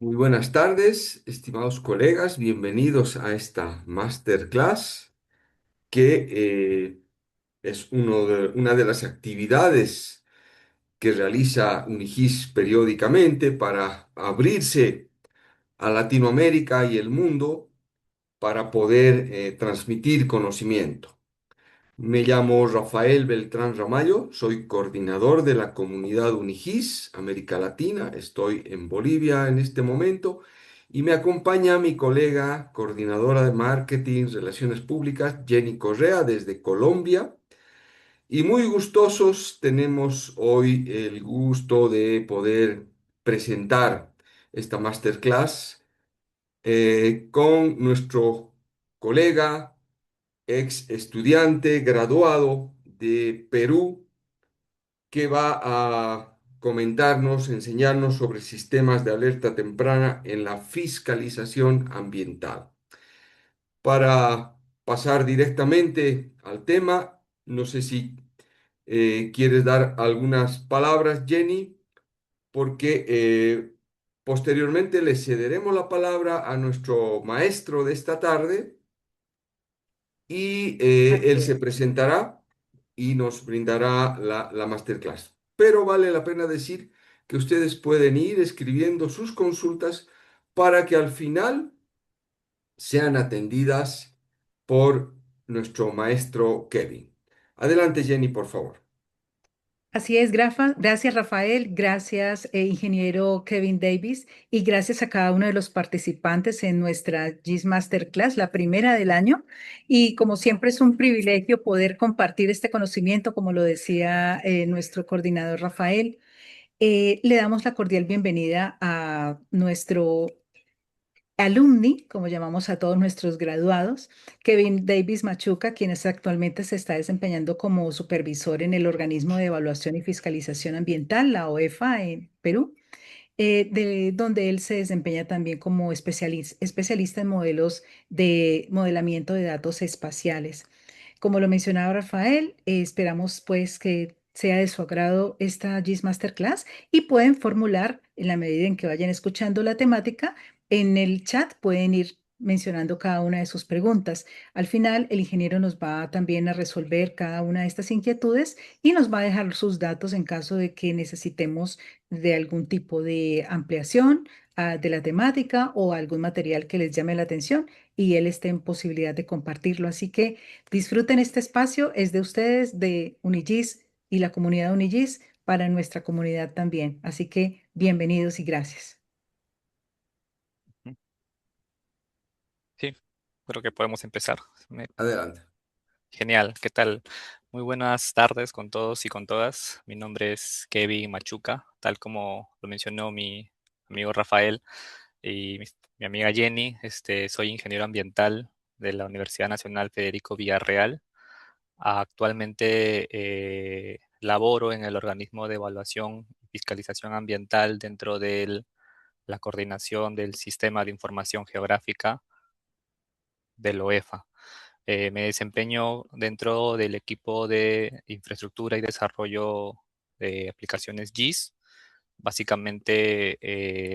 Muy buenas tardes, estimados colegas, bienvenidos a esta masterclass que es una de las actividades que realiza UNIGIS periódicamente para abrirse a Latinoamérica y el mundo para poder transmitir conocimiento. Me llamo Rafael Beltrán Ramallo, soy coordinador de la comunidad UNIGIS América Latina, estoy en Bolivia en este momento y me acompaña mi colega coordinadora de marketing, relaciones públicas, Jenny Correa desde Colombia. Y muy gustosos tenemos hoy el gusto de poder presentar esta masterclass con nuestro colega ex estudiante graduado de Perú, que va a comentarnos, enseñarnos sobre sistemas de alerta temprana en la fiscalización ambiental. Para pasar directamente al tema, no sé si quieres dar algunas palabras, Jenny, porque posteriormente le cederemos la palabra a nuestro maestro de esta tarde y él Así se es. presentará y nos brindará la masterclass. Pero vale la pena decir que ustedes pueden ir escribiendo sus consultas para que al final sean atendidas por nuestro maestro Kevin. Adelante, Jenny, por favor. Así es, gracias Rafael, gracias ingeniero Kevin Davis y gracias a cada uno de los participantes en nuestra GIS Masterclass, la primera del año. Y como siempre es un privilegio poder compartir este conocimiento, como lo decía nuestro coordinador Rafael. Le damos la cordial bienvenida a nuestro alumni, como llamamos a todos nuestros graduados, Kevin Davis Machuca, quien actualmente se está desempeñando como supervisor en el organismo de evaluación y fiscalización ambiental, la OEFA, en Perú, donde él se desempeña también como especialista en modelos de modelamiento de datos espaciales. Como lo mencionaba Rafael, esperamos pues que sea de su agrado esta GIS Masterclass y pueden formular, en la medida en que vayan escuchando la temática, en el chat pueden ir mencionando cada una de sus preguntas. Al final, el ingeniero nos va también a resolver cada una de estas inquietudes y nos va a dejar sus datos en caso de que necesitemos de algún tipo de ampliación de la temática o algún material que les llame la atención y él esté en posibilidad de compartirlo. Así que disfruten este espacio, es de ustedes, de Unigis y la comunidad Unigis para nuestra comunidad también. Así que bienvenidos y gracias. Mm, Sí, creo que podemos empezar. Adelante. Genial, ¿qué tal? Muy buenas tardes con todos y con todas. Mi nombre es Kevin Machuca, tal como lo mencionó mi amigo Rafael y mi amiga Jenny. Soy ingeniero ambiental de la Universidad Nacional Federico Villarreal. Actualmente laboro en el organismo de evaluación y fiscalización ambiental dentro de la coordinación del Sistema de Información Geográfica del OEFA. Me desempeño dentro del equipo de infraestructura y desarrollo de aplicaciones GIS. Básicamente,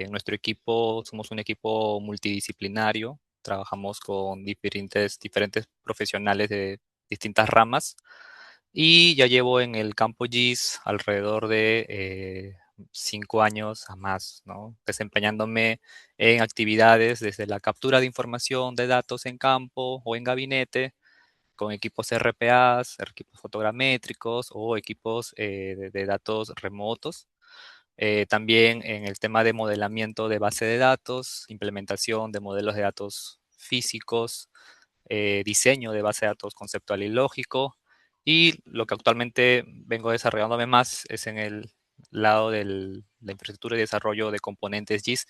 nuestro equipo somos un equipo multidisciplinario. Trabajamos con diferentes profesionales de distintas ramas y ya llevo en el campo GIS alrededor de 5 años a más, ¿no? Desempeñándome en actividades desde la captura de información de datos en campo o en gabinete, con equipos RPAs, equipos fotogramétricos o equipos de datos remotos. También en el tema de modelamiento de base de datos, implementación de modelos de datos físicos, diseño de base de datos conceptual y lógico. Y lo que actualmente vengo desarrollándome más es en el lado de la infraestructura y desarrollo de componentes GIS,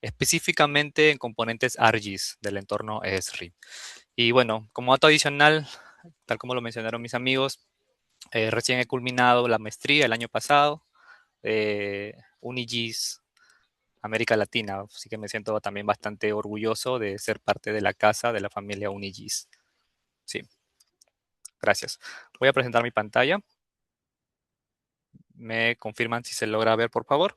específicamente en componentes ArcGIS del entorno ESRI. Y bueno, como dato adicional, tal como lo mencionaron mis amigos, recién he culminado la maestría el año pasado, Unigis América Latina, así que me siento también bastante orgulloso de ser parte de la casa de la familia Unigis. Sí, gracias. Voy a presentar mi pantalla. ¿Me confirman si se logra ver, por favor?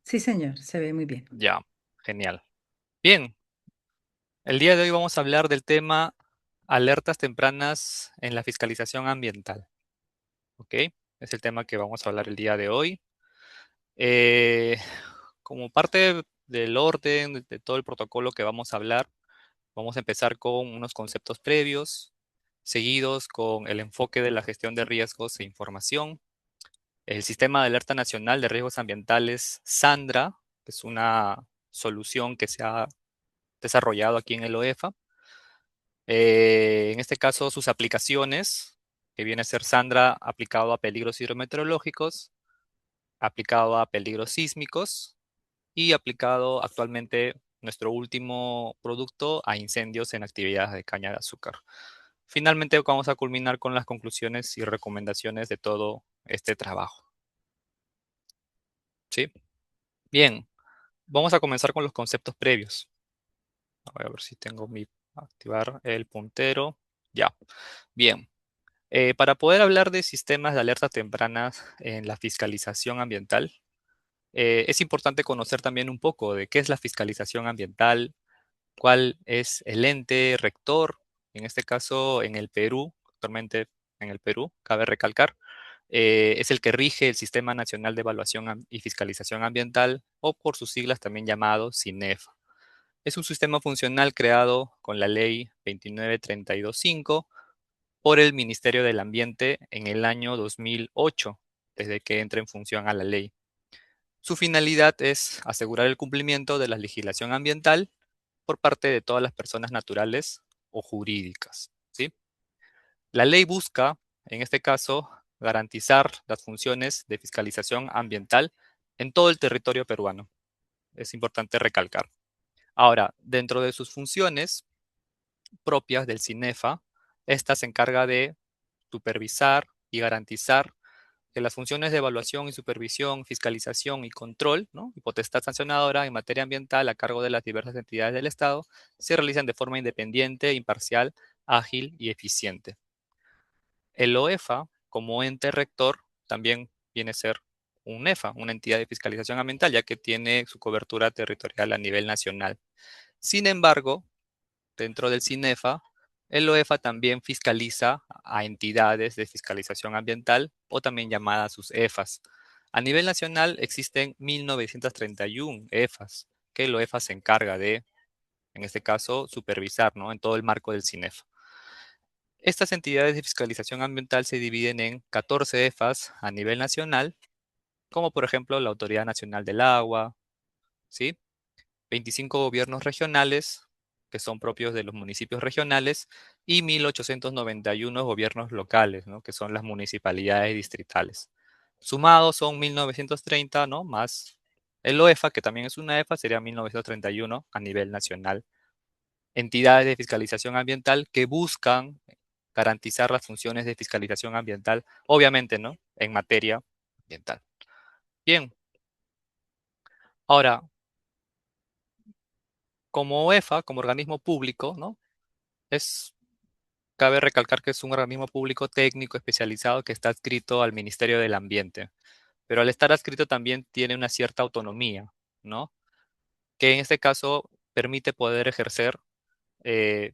Sí, señor, se ve muy bien. Ya, genial. Bien, el día de hoy vamos a hablar del tema alertas tempranas en la fiscalización ambiental. ¿Ok? Es el tema que vamos a hablar el día de hoy. Eh, Como parte del orden de todo el protocolo que vamos a hablar, vamos a empezar con unos conceptos previos, seguidos con el enfoque de la gestión de riesgos e información. El Sistema de Alerta Nacional de Riesgos Ambientales, SANDRA, que es una solución que se ha desarrollado aquí en el OEFA. En este caso, sus aplicaciones, que viene a ser SANDRA aplicado a peligros hidrometeorológicos, aplicado a peligros sísmicos y aplicado actualmente nuestro último producto a incendios en actividades de caña de azúcar. Finalmente, vamos a culminar con las conclusiones y recomendaciones de todo este trabajo. ¿Sí? Bien, vamos a comenzar con los conceptos previos. Voy a ver si tengo mi activar el puntero. Ya. Bien. Para poder hablar de sistemas de alerta temprana en la fiscalización ambiental, es importante conocer también un poco de qué es la fiscalización ambiental, cuál es el ente rector, en este caso en el Perú, actualmente en el Perú, cabe recalcar, es el que rige el Sistema Nacional de Evaluación y Fiscalización Ambiental, o por sus siglas también llamado SINEFA. Es un sistema funcional creado con la Ley 29325 por el Ministerio del Ambiente en el año 2008, desde que entra en función a la ley. Su finalidad es asegurar el cumplimiento de la legislación ambiental por parte de todas las personas naturales o jurídicas, ¿sí? La ley busca, en este caso, garantizar las funciones de fiscalización ambiental en todo el territorio peruano. Es importante recalcar. Ahora, dentro de sus funciones propias del CINEFA, esta se encarga de supervisar y garantizar que las funciones de evaluación y supervisión, fiscalización y control, ¿no? Y potestad sancionadora en materia ambiental a cargo de las diversas entidades del Estado se realizan de forma independiente, imparcial, ágil y eficiente. El OEFA, como ente rector, también viene a ser un EFA, una entidad de fiscalización ambiental, ya que tiene su cobertura territorial a nivel nacional. Sin embargo, dentro del CINEFA, el OEFA también fiscaliza a entidades de fiscalización ambiental o también llamadas sus EFAs. A nivel nacional existen 1931 EFAs que el OEFA se encarga de, en este caso, supervisar, ¿no? En todo el marco del CINEFA. Estas entidades de fiscalización ambiental se dividen en 14 EFAs a nivel nacional, como por ejemplo la Autoridad Nacional del Agua, ¿sí? 25 gobiernos regionales, que son propios de los municipios regionales, y 1891 gobiernos locales, ¿no? Que son las municipalidades distritales. Sumados son 1930, ¿no? Más el OEFA, que también es una EFA, sería 1931 a nivel nacional. Entidades de fiscalización ambiental que buscan garantizar las funciones de fiscalización ambiental, obviamente, ¿no? En materia ambiental. Bien, ahora, como OEFA, como organismo público, ¿no? Es Cabe recalcar que es un organismo público técnico especializado que está adscrito al Ministerio del Ambiente, pero al estar adscrito también tiene una cierta autonomía, ¿no? Que en este caso permite poder ejercer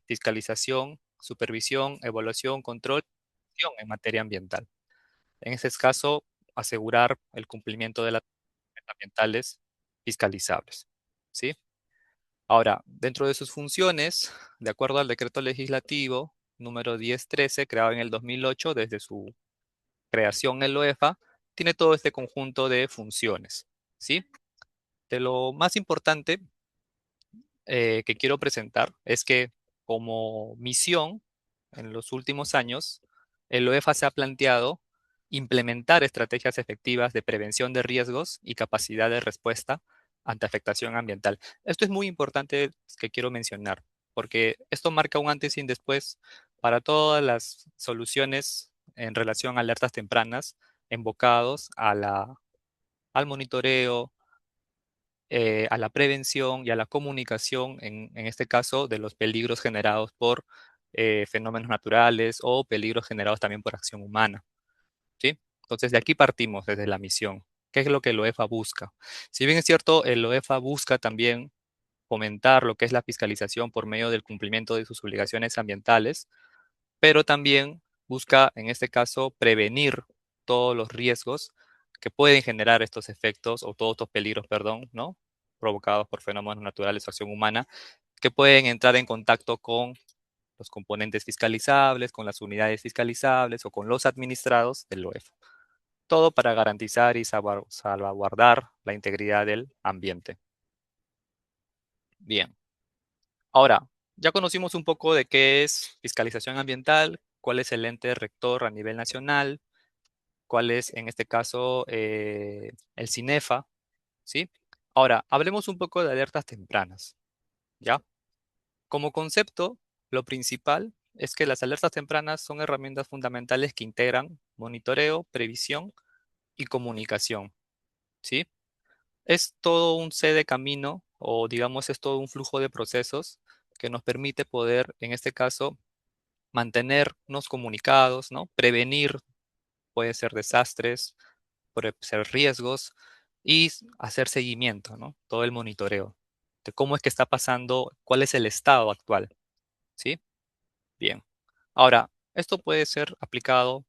fiscalización, supervisión, evaluación, control y acción en materia ambiental. En este caso, asegurar el cumplimiento de las normas ambientales fiscalizables, ¿sí? Ahora, dentro de sus funciones, de acuerdo al decreto legislativo número 1013, creado en el 2008, desde su creación en la OEFA, tiene todo este conjunto de funciones, ¿sí? De lo más importante que quiero presentar es que como misión en los últimos años, el OEFA se ha planteado implementar estrategias efectivas de prevención de riesgos y capacidad de respuesta ante afectación ambiental. Esto es muy importante que quiero mencionar, porque esto marca un antes y un después para todas las soluciones en relación a alertas tempranas enfocados al monitoreo, a la prevención y a la comunicación, en este caso, de los peligros generados por fenómenos naturales o peligros generados también por acción humana, ¿sí? Entonces, de aquí partimos desde la misión. ¿Qué es lo que el OEFA busca? Si bien es cierto, el OEFA busca también fomentar lo que es la fiscalización por medio del cumplimiento de sus obligaciones ambientales, pero también busca, en este caso, prevenir todos los riesgos que pueden generar estos efectos o todos estos peligros, perdón, ¿no? Provocados por fenómenos naturales o acción humana, que pueden entrar en contacto con los componentes fiscalizables, con las unidades fiscalizables o con los administrados del OEFA. Todo para garantizar y salvaguardar la integridad del ambiente. Bien. Ahora, ya conocimos un poco de qué es fiscalización ambiental, cuál es el ente rector a nivel nacional, cuál es, en este caso, el CINEFA, ¿sí? Ahora, hablemos un poco de alertas tempranas, ¿ya? Como concepto, lo principal es que las alertas tempranas son herramientas fundamentales que integran monitoreo, previsión y comunicación, ¿sí? Es todo un C de camino o digamos es todo un flujo de procesos que nos permite poder, en este caso, mantenernos comunicados, ¿no? Prevenir, puede ser desastres, puede ser riesgos y hacer seguimiento, ¿no? Todo el monitoreo de cómo es que está pasando, cuál es el estado actual, ¿sí? Bien. Ahora, esto puede ser aplicado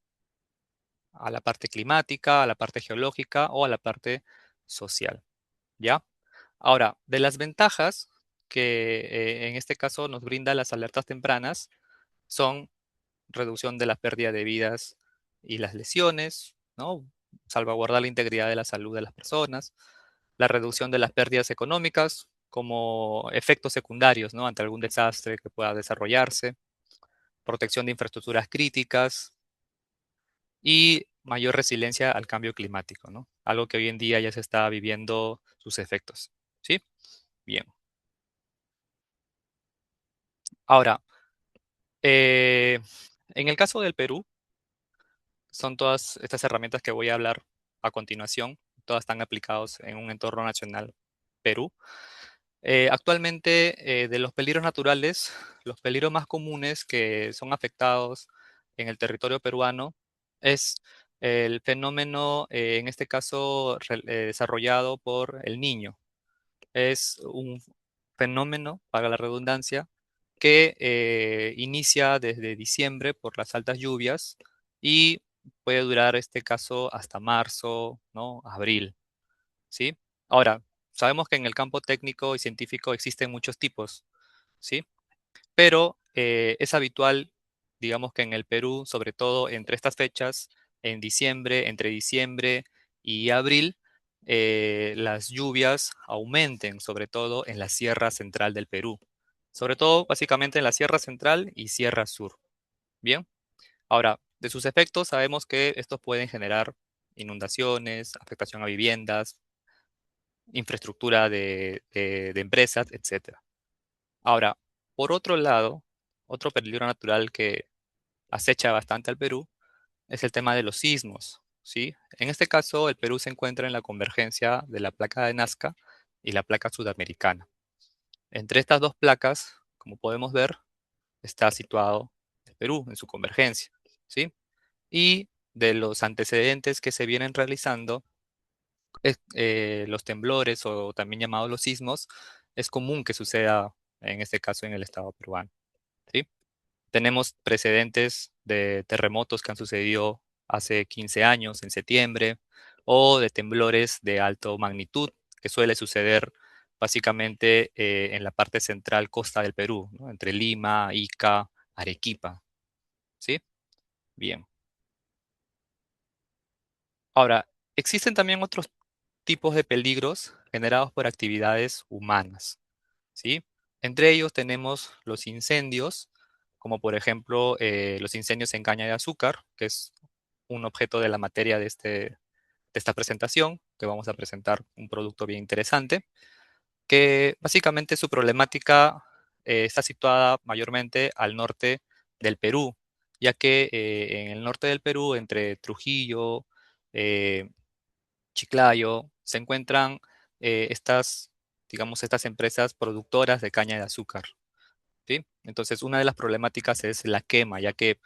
a la parte climática, a la parte geológica o a la parte social, ¿ya? Ahora, de las ventajas que en este caso nos brinda las alertas tempranas son reducción de la pérdida de vidas y las lesiones, ¿no? Salvaguardar la integridad de la salud de las personas, la reducción de las pérdidas económicas como efectos secundarios, ¿no? Ante algún desastre que pueda desarrollarse, protección de infraestructuras críticas y mayor resiliencia al cambio climático, ¿no? Algo que hoy en día ya se está viviendo sus efectos, ¿sí? Bien. Ahora, eh, en el caso del Perú, son todas estas herramientas que voy a hablar a continuación, todas están aplicadas en un entorno nacional Perú. Actualmente, de los peligros naturales, los peligros más comunes que son afectados en el territorio peruano es el fenómeno, en este caso, desarrollado por el Niño. Es un fenómeno, para la redundancia, que inicia desde diciembre por las altas lluvias y puede durar este caso hasta marzo, ¿no? Abril, ¿sí? Ahora, sabemos que en el campo técnico y científico existen muchos tipos, ¿sí? Pero es habitual, digamos que en el Perú, sobre todo entre estas fechas, en diciembre, entre diciembre y abril, las lluvias aumenten, sobre todo en la Sierra Central del Perú. Sobre todo, básicamente en la Sierra Central y Sierra Sur. Bien, ahora, de sus efectos sabemos que estos pueden generar inundaciones, afectación a viviendas, infraestructura de empresas, etcétera. Ahora, por otro lado, otro peligro natural que acecha bastante al Perú es el tema de los sismos, ¿sí? En este caso, el Perú se encuentra en la convergencia de la placa de Nazca y la placa sudamericana. Entre estas dos placas, como podemos ver, está situado el Perú en su convergencia, ¿sí? Y de los antecedentes que se vienen realizando, los temblores o también llamados los sismos, es común que suceda en este caso en el estado peruano, ¿sí? Tenemos precedentes de terremotos que han sucedido hace 15 años, en septiembre, o de temblores de alta magnitud, que suele suceder básicamente en la parte central costa del Perú, ¿no? Entre Lima, Ica, Arequipa, ¿sí? Bien. Ahora, existen también otros tipos de peligros generados por actividades humanas, ¿sí? Entre ellos tenemos los incendios, como por ejemplo los incendios en caña de azúcar, que es un objeto de la materia de esta presentación, que vamos a presentar un producto bien interesante, que básicamente su problemática está situada mayormente al norte del Perú, ya que en el norte del Perú, entre Trujillo, eh, Chiclayo, se encuentran estas, digamos, estas empresas productoras de caña de azúcar, ¿sí? Entonces, una de las problemáticas es la quema, ya que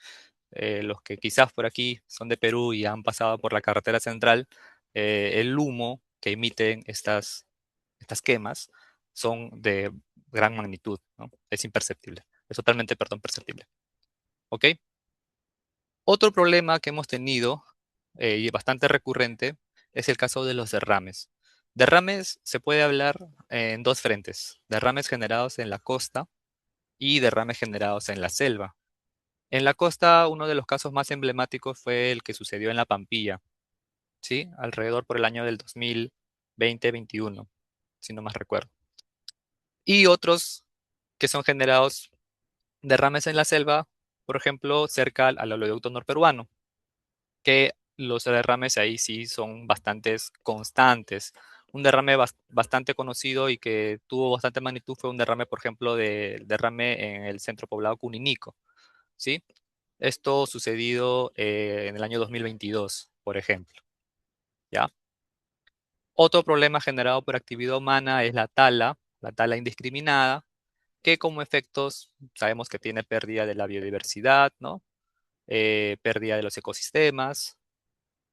los que quizás por aquí son de Perú y han pasado por la carretera central, el humo que emiten estas quemas son de gran magnitud, ¿no? Es imperceptible, es totalmente, perdón, perceptible. ¿Ok? Otro problema que hemos tenido, y bastante recurrente, es el caso de los derrames. Derrames se puede hablar en dos frentes, derrames generados en la costa y derrames generados en la selva. En la costa, uno de los casos más emblemáticos fue el que sucedió en la Pampilla, ¿sí? Alrededor por el año del 2020-21, si no más recuerdo. Y otros que son generados derrames en la selva, por ejemplo, cerca al oleoducto norperuano, que los derrames ahí sí son bastante constantes. Un derrame bastante conocido y que tuvo bastante magnitud fue un derrame, por ejemplo, derrame en el centro poblado Cuninico, ¿sí? Esto sucedido en el año 2022, por ejemplo, ¿ya? Otro problema generado por actividad humana es la tala indiscriminada, que como efectos sabemos que tiene pérdida de la biodiversidad, ¿no? Pérdida de los ecosistemas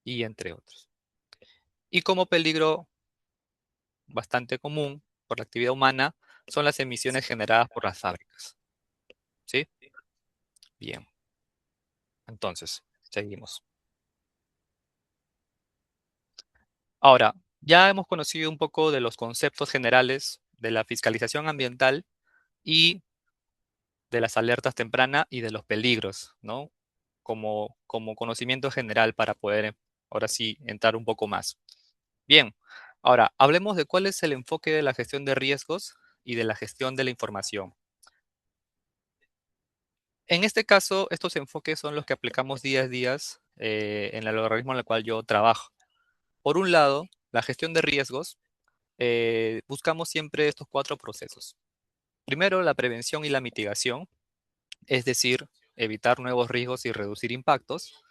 y entre otros. Y como peligro bastante común por la actividad humana son las emisiones generadas por las fábricas, ¿sí? Bien, entonces, seguimos. Ahora, ya hemos conocido un poco de los conceptos generales de la fiscalización ambiental y de las alertas tempranas y de los peligros, ¿no? Como conocimiento general para poder ahora sí entrar un poco más. Bien, ahora hablemos de cuál es el enfoque de la gestión de riesgos y de la gestión de la información. En este caso, estos enfoques son los que aplicamos día a día en el organismo en el cual yo trabajo. Por un lado, la gestión de riesgos, buscamos siempre estos cuatro procesos. Primero, la prevención y la mitigación, es decir, evitar nuevos riesgos y reducir impactos.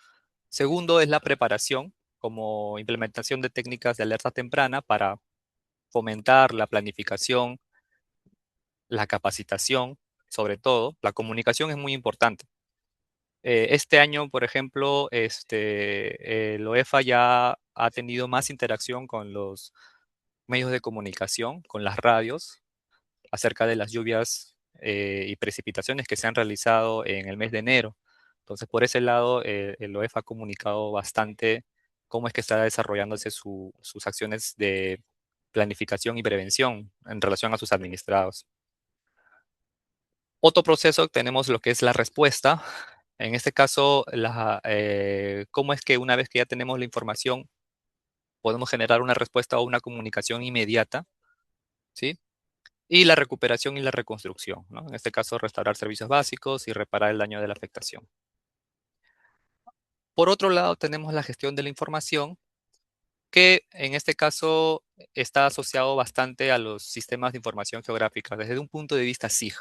Segundo, es la preparación, como implementación de técnicas de alerta temprana para fomentar la planificación, la capacitación, sobre todo. La comunicación es muy importante. Este año, por ejemplo, el OEFA ya ha tenido más interacción con los medios de comunicación, con las radios, acerca de las lluvias y precipitaciones que se han realizado en el mes de enero. Entonces, por ese lado, el OEFA ha comunicado bastante cómo es que está desarrollándose sus acciones de planificación y prevención en relación a sus administrados. Otro proceso, tenemos lo que es la respuesta. En este caso, cómo es que una vez que ya tenemos la información, podemos generar una respuesta o una comunicación inmediata, ¿sí? Y la recuperación y la reconstrucción, ¿no? En este caso, restaurar servicios básicos y reparar el daño de la afectación. Por otro lado, tenemos la gestión de la información, que en este caso está asociado bastante a los sistemas de información geográfica desde un punto de vista SIG.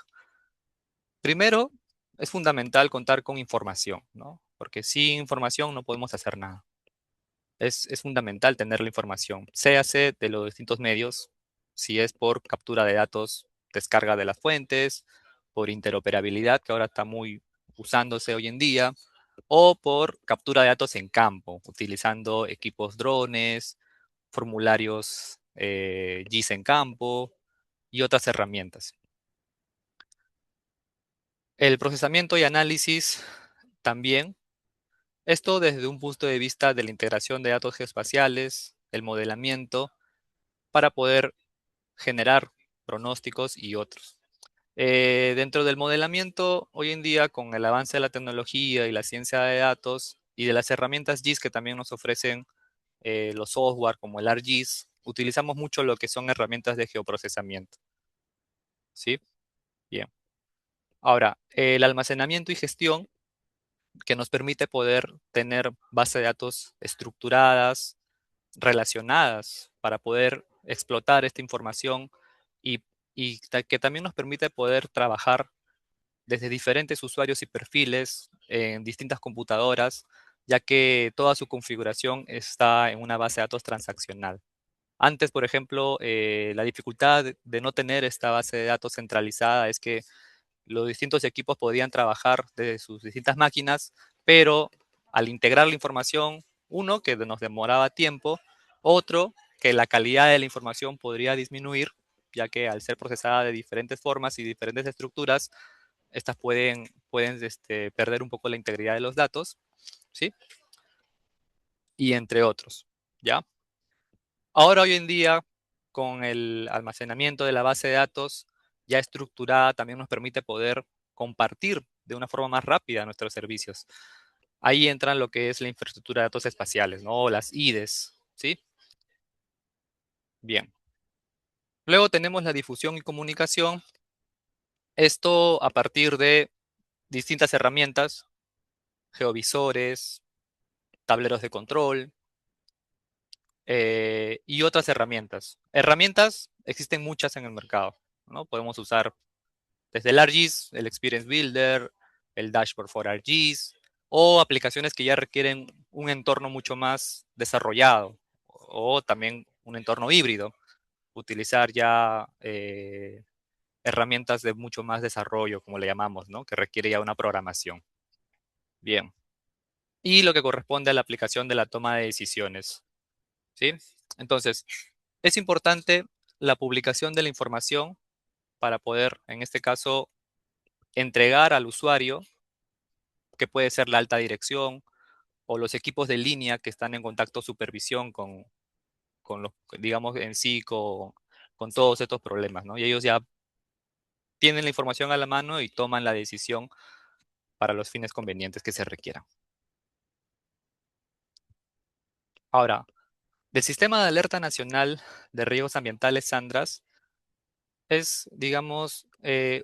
Primero, es fundamental contar con información, ¿no? Porque sin información no podemos hacer nada. Es fundamental tener la información, séase de los distintos medios, si es por captura de datos, descarga de las fuentes, por interoperabilidad, que ahora está muy usándose hoy en día, o por captura de datos en campo, utilizando equipos drones, formularios GIS en campo y otras herramientas. El procesamiento y análisis también. Esto desde un punto de vista de la integración de datos geoespaciales, el modelamiento, para poder generar pronósticos y otros. Dentro del modelamiento, hoy en día, con el avance de la tecnología y la ciencia de datos y de las herramientas GIS que también nos ofrecen los software como el ArcGIS, utilizamos mucho lo que son herramientas de geoprocesamiento. ¿Sí? Bien. Ahora, el almacenamiento y gestión que nos permite poder tener bases de datos estructuradas, relacionadas, para poder explotar esta información y, que también nos permite poder trabajar desde diferentes usuarios y perfiles en distintas computadoras, ya que toda su configuración está en una base de datos transaccional. Antes, por ejemplo, la dificultad de no tener esta base de datos centralizada es que los distintos equipos podían trabajar desde sus distintas máquinas, pero al integrar la información, uno, que nos demoraba tiempo, Otro, que la calidad de la información podría disminuir, ya que al ser procesada de diferentes formas y diferentes estructuras, estas pueden perder un poco la integridad de los datos, ¿sí? Y entre otros, ¿ya? Ahora, hoy en día, con el almacenamiento de la base de datos ya estructurada, también nos permite poder compartir de una forma más rápida nuestros servicios. Ahí entran lo que es la infraestructura de datos espaciales, ¿no? O las IDES, ¿sí? Bien. Luego tenemos la difusión y comunicación. Esto a partir de distintas herramientas, geovisores, tableros de control, y otras herramientas. Herramientas existen muchas en el mercado, ¿no? Podemos usar desde el ArcGIS, el Experience Builder, el Dashboard for ArcGIS, o aplicaciones que ya requieren un entorno mucho más desarrollado, o también un entorno híbrido, utilizar ya herramientas de mucho más desarrollo, como le llamamos, ¿no? Que requiere ya una programación. Bien. Y lo que corresponde a la aplicación de la toma de decisiones, ¿sí? Entonces, es importante la publicación de la información para poder, en este caso, entregar al usuario, que puede ser la alta dirección o los equipos de línea que están en contacto supervisión con los, digamos, en sí, con todos estos problemas, ¿no? Y ellos ya tienen la información a la mano y toman la decisión para los fines convenientes que se requieran. Ahora, del Sistema de Alerta Nacional de Riesgos Ambientales, SANDRAS, es, digamos,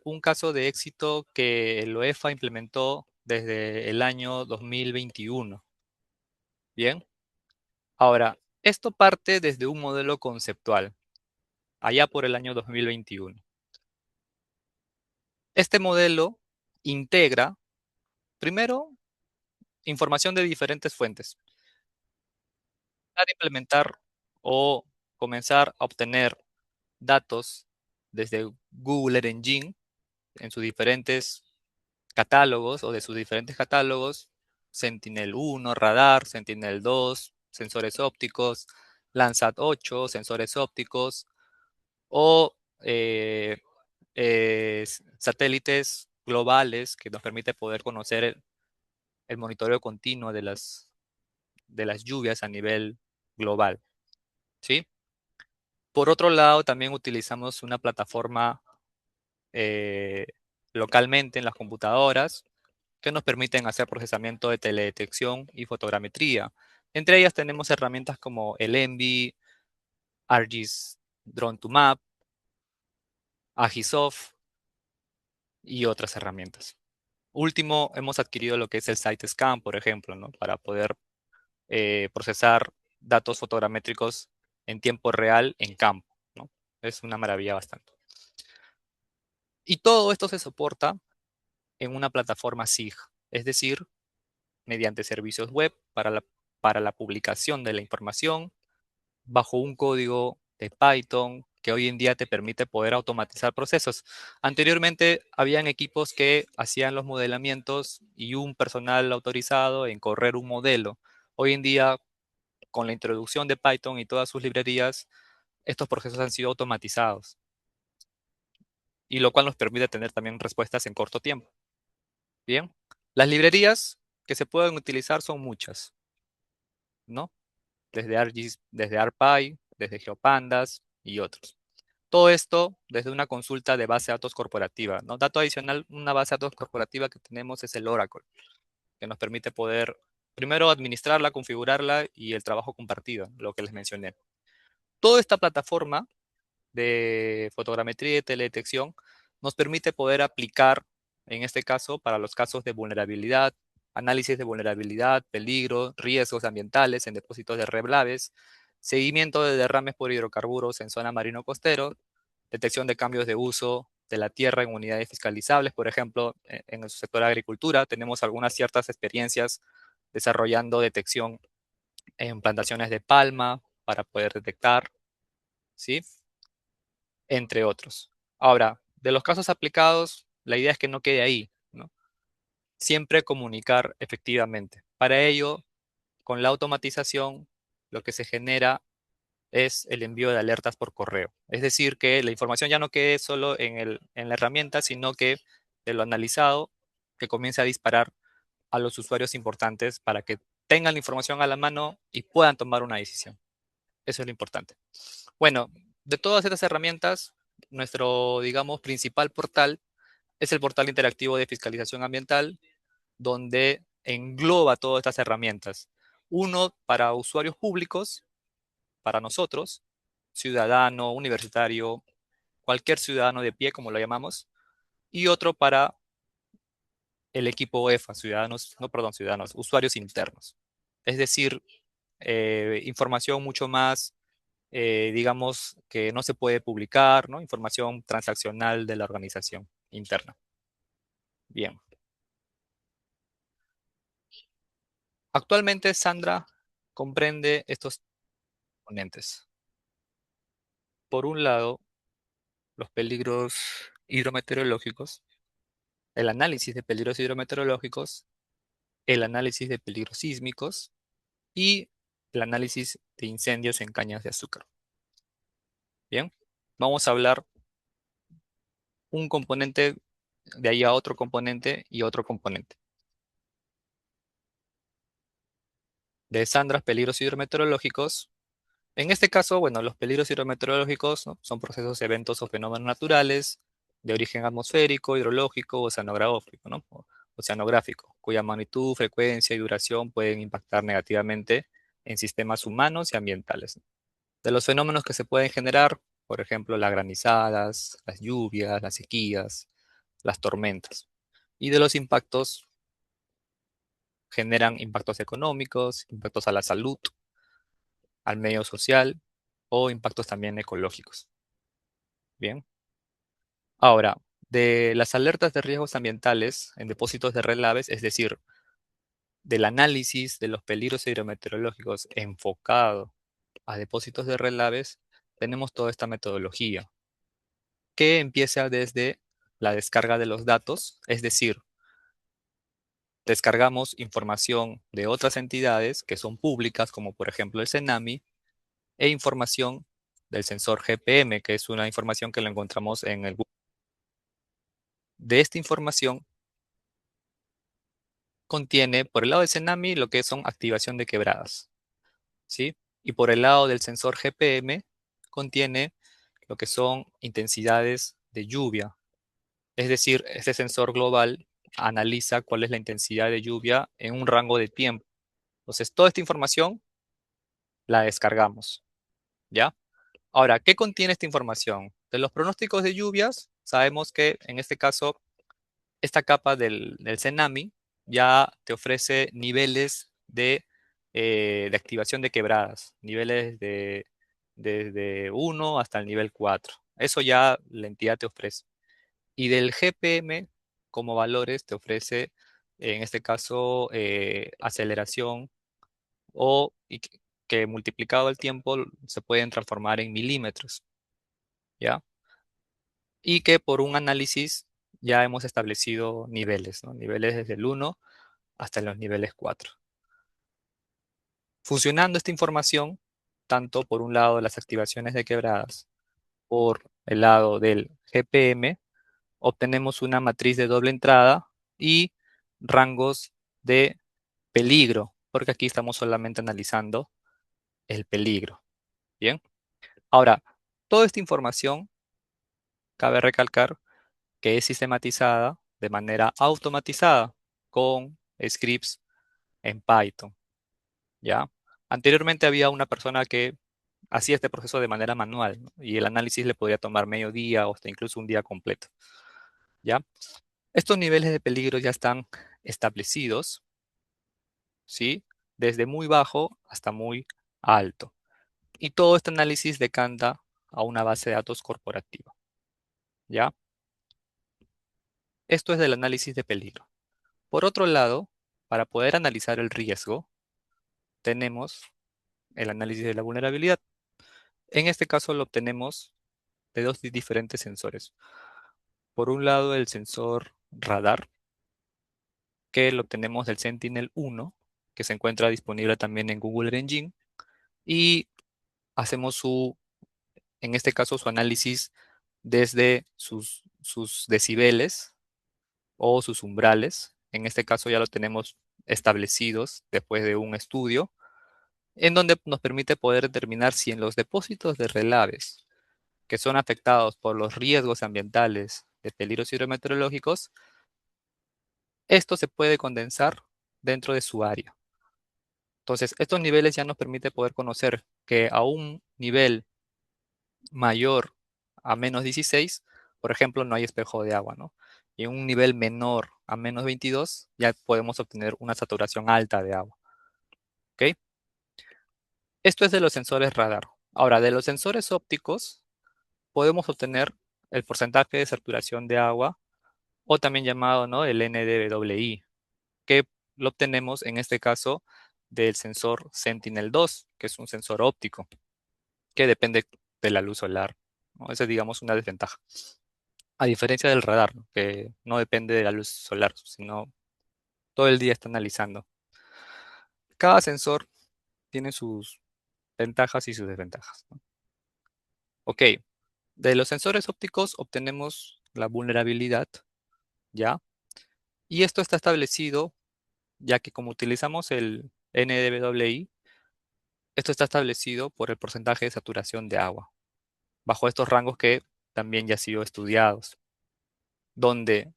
un caso de éxito que el OEFA implementó desde el año 2021. Bien, ahora, esto parte desde un modelo conceptual, allá por el año 2021. Este modelo integra, primero, información de diferentes fuentes para implementar o comenzar a obtener datos desde Google Earth Engine en sus diferentes catálogos o de sus diferentes catálogos, Sentinel-1, radar, Sentinel-2, sensores ópticos, Landsat 8, sensores ópticos, o satélites globales que nos permite poder conocer el monitoreo continuo de las lluvias a nivel global, ¿sí? Por otro lado, también utilizamos una plataforma eh, localmente en las computadoras que nos permiten hacer procesamiento de teledetección y fotogrametría. Entre ellas tenemos herramientas como el ENVI, ArcGIS Drone to Map, Agisoft y otras herramientas. Último, hemos adquirido lo que es el SiteScan, por ejemplo, ¿no? Para poder procesar datos fotogramétricos en tiempo real en campo, ¿no? Es una maravilla bastante. Y todo esto se soporta en una plataforma SIG, es decir, mediante servicios web para la publicación de la información bajo un código de Python que hoy en día te permite poder automatizar procesos. Anteriormente habían equipos que hacían los modelamientos y un personal autorizado en correr un modelo. Hoy en día, con la introducción de Python y todas sus librerías, estos procesos han sido automatizados, y lo cual nos permite tener también respuestas en corto tiempo. Bien, las librerías que se pueden utilizar son muchas, ¿no? Desde ArcGIS, desde ARPy, desde GeoPandas y otros. Todo esto desde una consulta de base de datos corporativa, ¿no? Dato adicional, una base de datos corporativa que tenemos es el Oracle, que nos permite poder primero administrarla, configurarla y el trabajo compartido, lo que les mencioné. Toda esta plataforma de fotogrametría y teledetección nos permite poder aplicar, en este caso, para los casos de vulnerabilidad, análisis de vulnerabilidad, peligro, riesgos ambientales en depósitos de reblaves, seguimiento de derrames por hidrocarburos en zona marino-costero, detección de cambios de uso de la tierra en unidades fiscalizables, por ejemplo, en el sector de agricultura, tenemos algunas ciertas experiencias desarrollando detección en plantaciones de palma para poder detectar, ¿sí? Entre otros. Ahora, de los casos aplicados, la idea es que no quede ahí, ¿no? Siempre comunicar efectivamente. Para ello, con la automatización, lo que se genera es el envío de alertas por correo. Es decir, que la información ya no quede solo en la herramienta, sino que de lo analizado, que comience a disparar a los usuarios importantes para que tengan la información a la mano y puedan tomar una decisión. Eso es lo importante. Bueno, de todas estas herramientas, nuestro, digamos, principal portal es el portal interactivo de fiscalización ambiental, donde engloba todas estas herramientas. Uno para usuarios públicos, para nosotros, ciudadano, universitario, cualquier ciudadano de pie, como lo llamamos, y otro para el equipo EFA, ciudadanos, no, perdón, ciudadanos, usuarios internos. Es decir, información mucho más, digamos, que no se puede publicar, ¿no? Información transaccional de la organización interna. Bien. Actualmente Sandra comprende estos componentes. Por un lado, los peligros hidrometeorológicos, el análisis de peligros hidrometeorológicos, el análisis de peligros sísmicos y el análisis de incendios en cañas de azúcar. Bien, vamos a hablar un componente de ahí a otro componente y otro componente. De Sandra, peligros hidrometeorológicos. En este caso, bueno, los peligros hidrometeorológicos, ¿no? Son procesos, eventos o fenómenos naturales de origen atmosférico, hidrológico o oceanográfico, ¿no? Oceanográfico, cuya magnitud, frecuencia y duración pueden impactar negativamente en sistemas humanos y ambientales. De los fenómenos que se pueden generar, por ejemplo, las granizadas, las lluvias, las sequías, las tormentas. Y de los impactos, generan impactos económicos, impactos a la salud, al medio social o impactos también ecológicos. Bien. Ahora, de las alertas de riesgos ambientales en depósitos de relaves, es decir, del análisis de los peligros hidrometeorológicos enfocado a depósitos de relaves, tenemos toda esta metodología que empieza desde la descarga de los datos, es decir, descargamos información de otras entidades que son públicas, como por ejemplo el CENAMI, e información del sensor GPM, que es una información que lo encontramos en el Google. De esta información contiene, por el lado del CENAMI, lo que son activación de quebradas, ¿sí? Y por el lado del sensor GPM, contiene lo que son intensidades de lluvia. Es decir, este sensor global analiza cuál es la intensidad de lluvia en un rango de tiempo. Entonces, toda esta información la descargamos, ¿ya? Ahora, ¿qué contiene esta información? De los pronósticos de lluvias, sabemos que en este caso, esta capa del CENAMI ya te ofrece niveles de activación de quebradas, niveles desde 1 hasta el nivel 4. Eso ya la entidad te ofrece. Y del GPM, como valores, te ofrece, en este caso, aceleración que multiplicado el tiempo se pueden transformar en milímetros, ¿ya? Y que por un análisis ya hemos establecido niveles, ¿no? Niveles desde el 1 hasta los niveles 4. Fusionando esta información, tanto por un lado las activaciones de quebradas, por el lado del GPM, obtenemos una matriz de doble entrada y rangos de peligro, porque aquí estamos solamente analizando el peligro. Bien. Ahora, toda esta información, cabe recalcar que es sistematizada de manera automatizada con scripts en Python, ¿ya? Anteriormente había una persona que hacía este proceso de manera manual, ¿no? Y el análisis le podría tomar medio día o hasta incluso un día completo, ¿ya? Estos niveles de peligro ya están establecidos, ¿sí? Desde muy bajo hasta muy alto. Y todo este análisis decanta a una base de datos corporativa, ¿ya? Esto es del análisis de peligro. Por otro lado, para poder analizar el riesgo, tenemos el análisis de la vulnerabilidad. En este caso lo obtenemos de dos diferentes sensores. Por un lado, el sensor radar, que lo obtenemos del Sentinel-1, que se encuentra disponible también en Google Engine, y hacemos en este caso, su análisis desde sus decibeles o sus umbrales. En este caso ya lo tenemos establecidos después de un estudio, en donde nos permite poder determinar si en los depósitos de relaves que son afectados por los riesgos ambientales de peligros hidrometeorológicos, esto se puede condensar dentro de su área. Entonces, estos niveles ya nos permite poder conocer que a un nivel mayor a -16, por ejemplo, no hay espejo de agua, ¿no? Y en un nivel menor a -22, ya podemos obtener una saturación alta de agua, ¿ok? Esto es de los sensores radar. Ahora, de los sensores ópticos, podemos obtener el porcentaje de saturación de agua, o también llamado, ¿no?, el NDWI, que lo obtenemos en este caso del sensor Sentinel-2, que es un sensor óptico, que depende de la luz solar, ¿no? Esa es, digamos, una desventaja. A diferencia del radar, ¿no?, que no depende de la luz solar, sino todo el día está analizando. Cada sensor tiene sus ventajas y sus desventajas, ¿no? Ok, de los sensores ópticos obtenemos la vulnerabilidad, ¿ya? Y esto está establecido, ya que como utilizamos el NDWI, esto está establecido por el porcentaje de saturación de agua, bajo estos rangos que también ya han sido estudiados, donde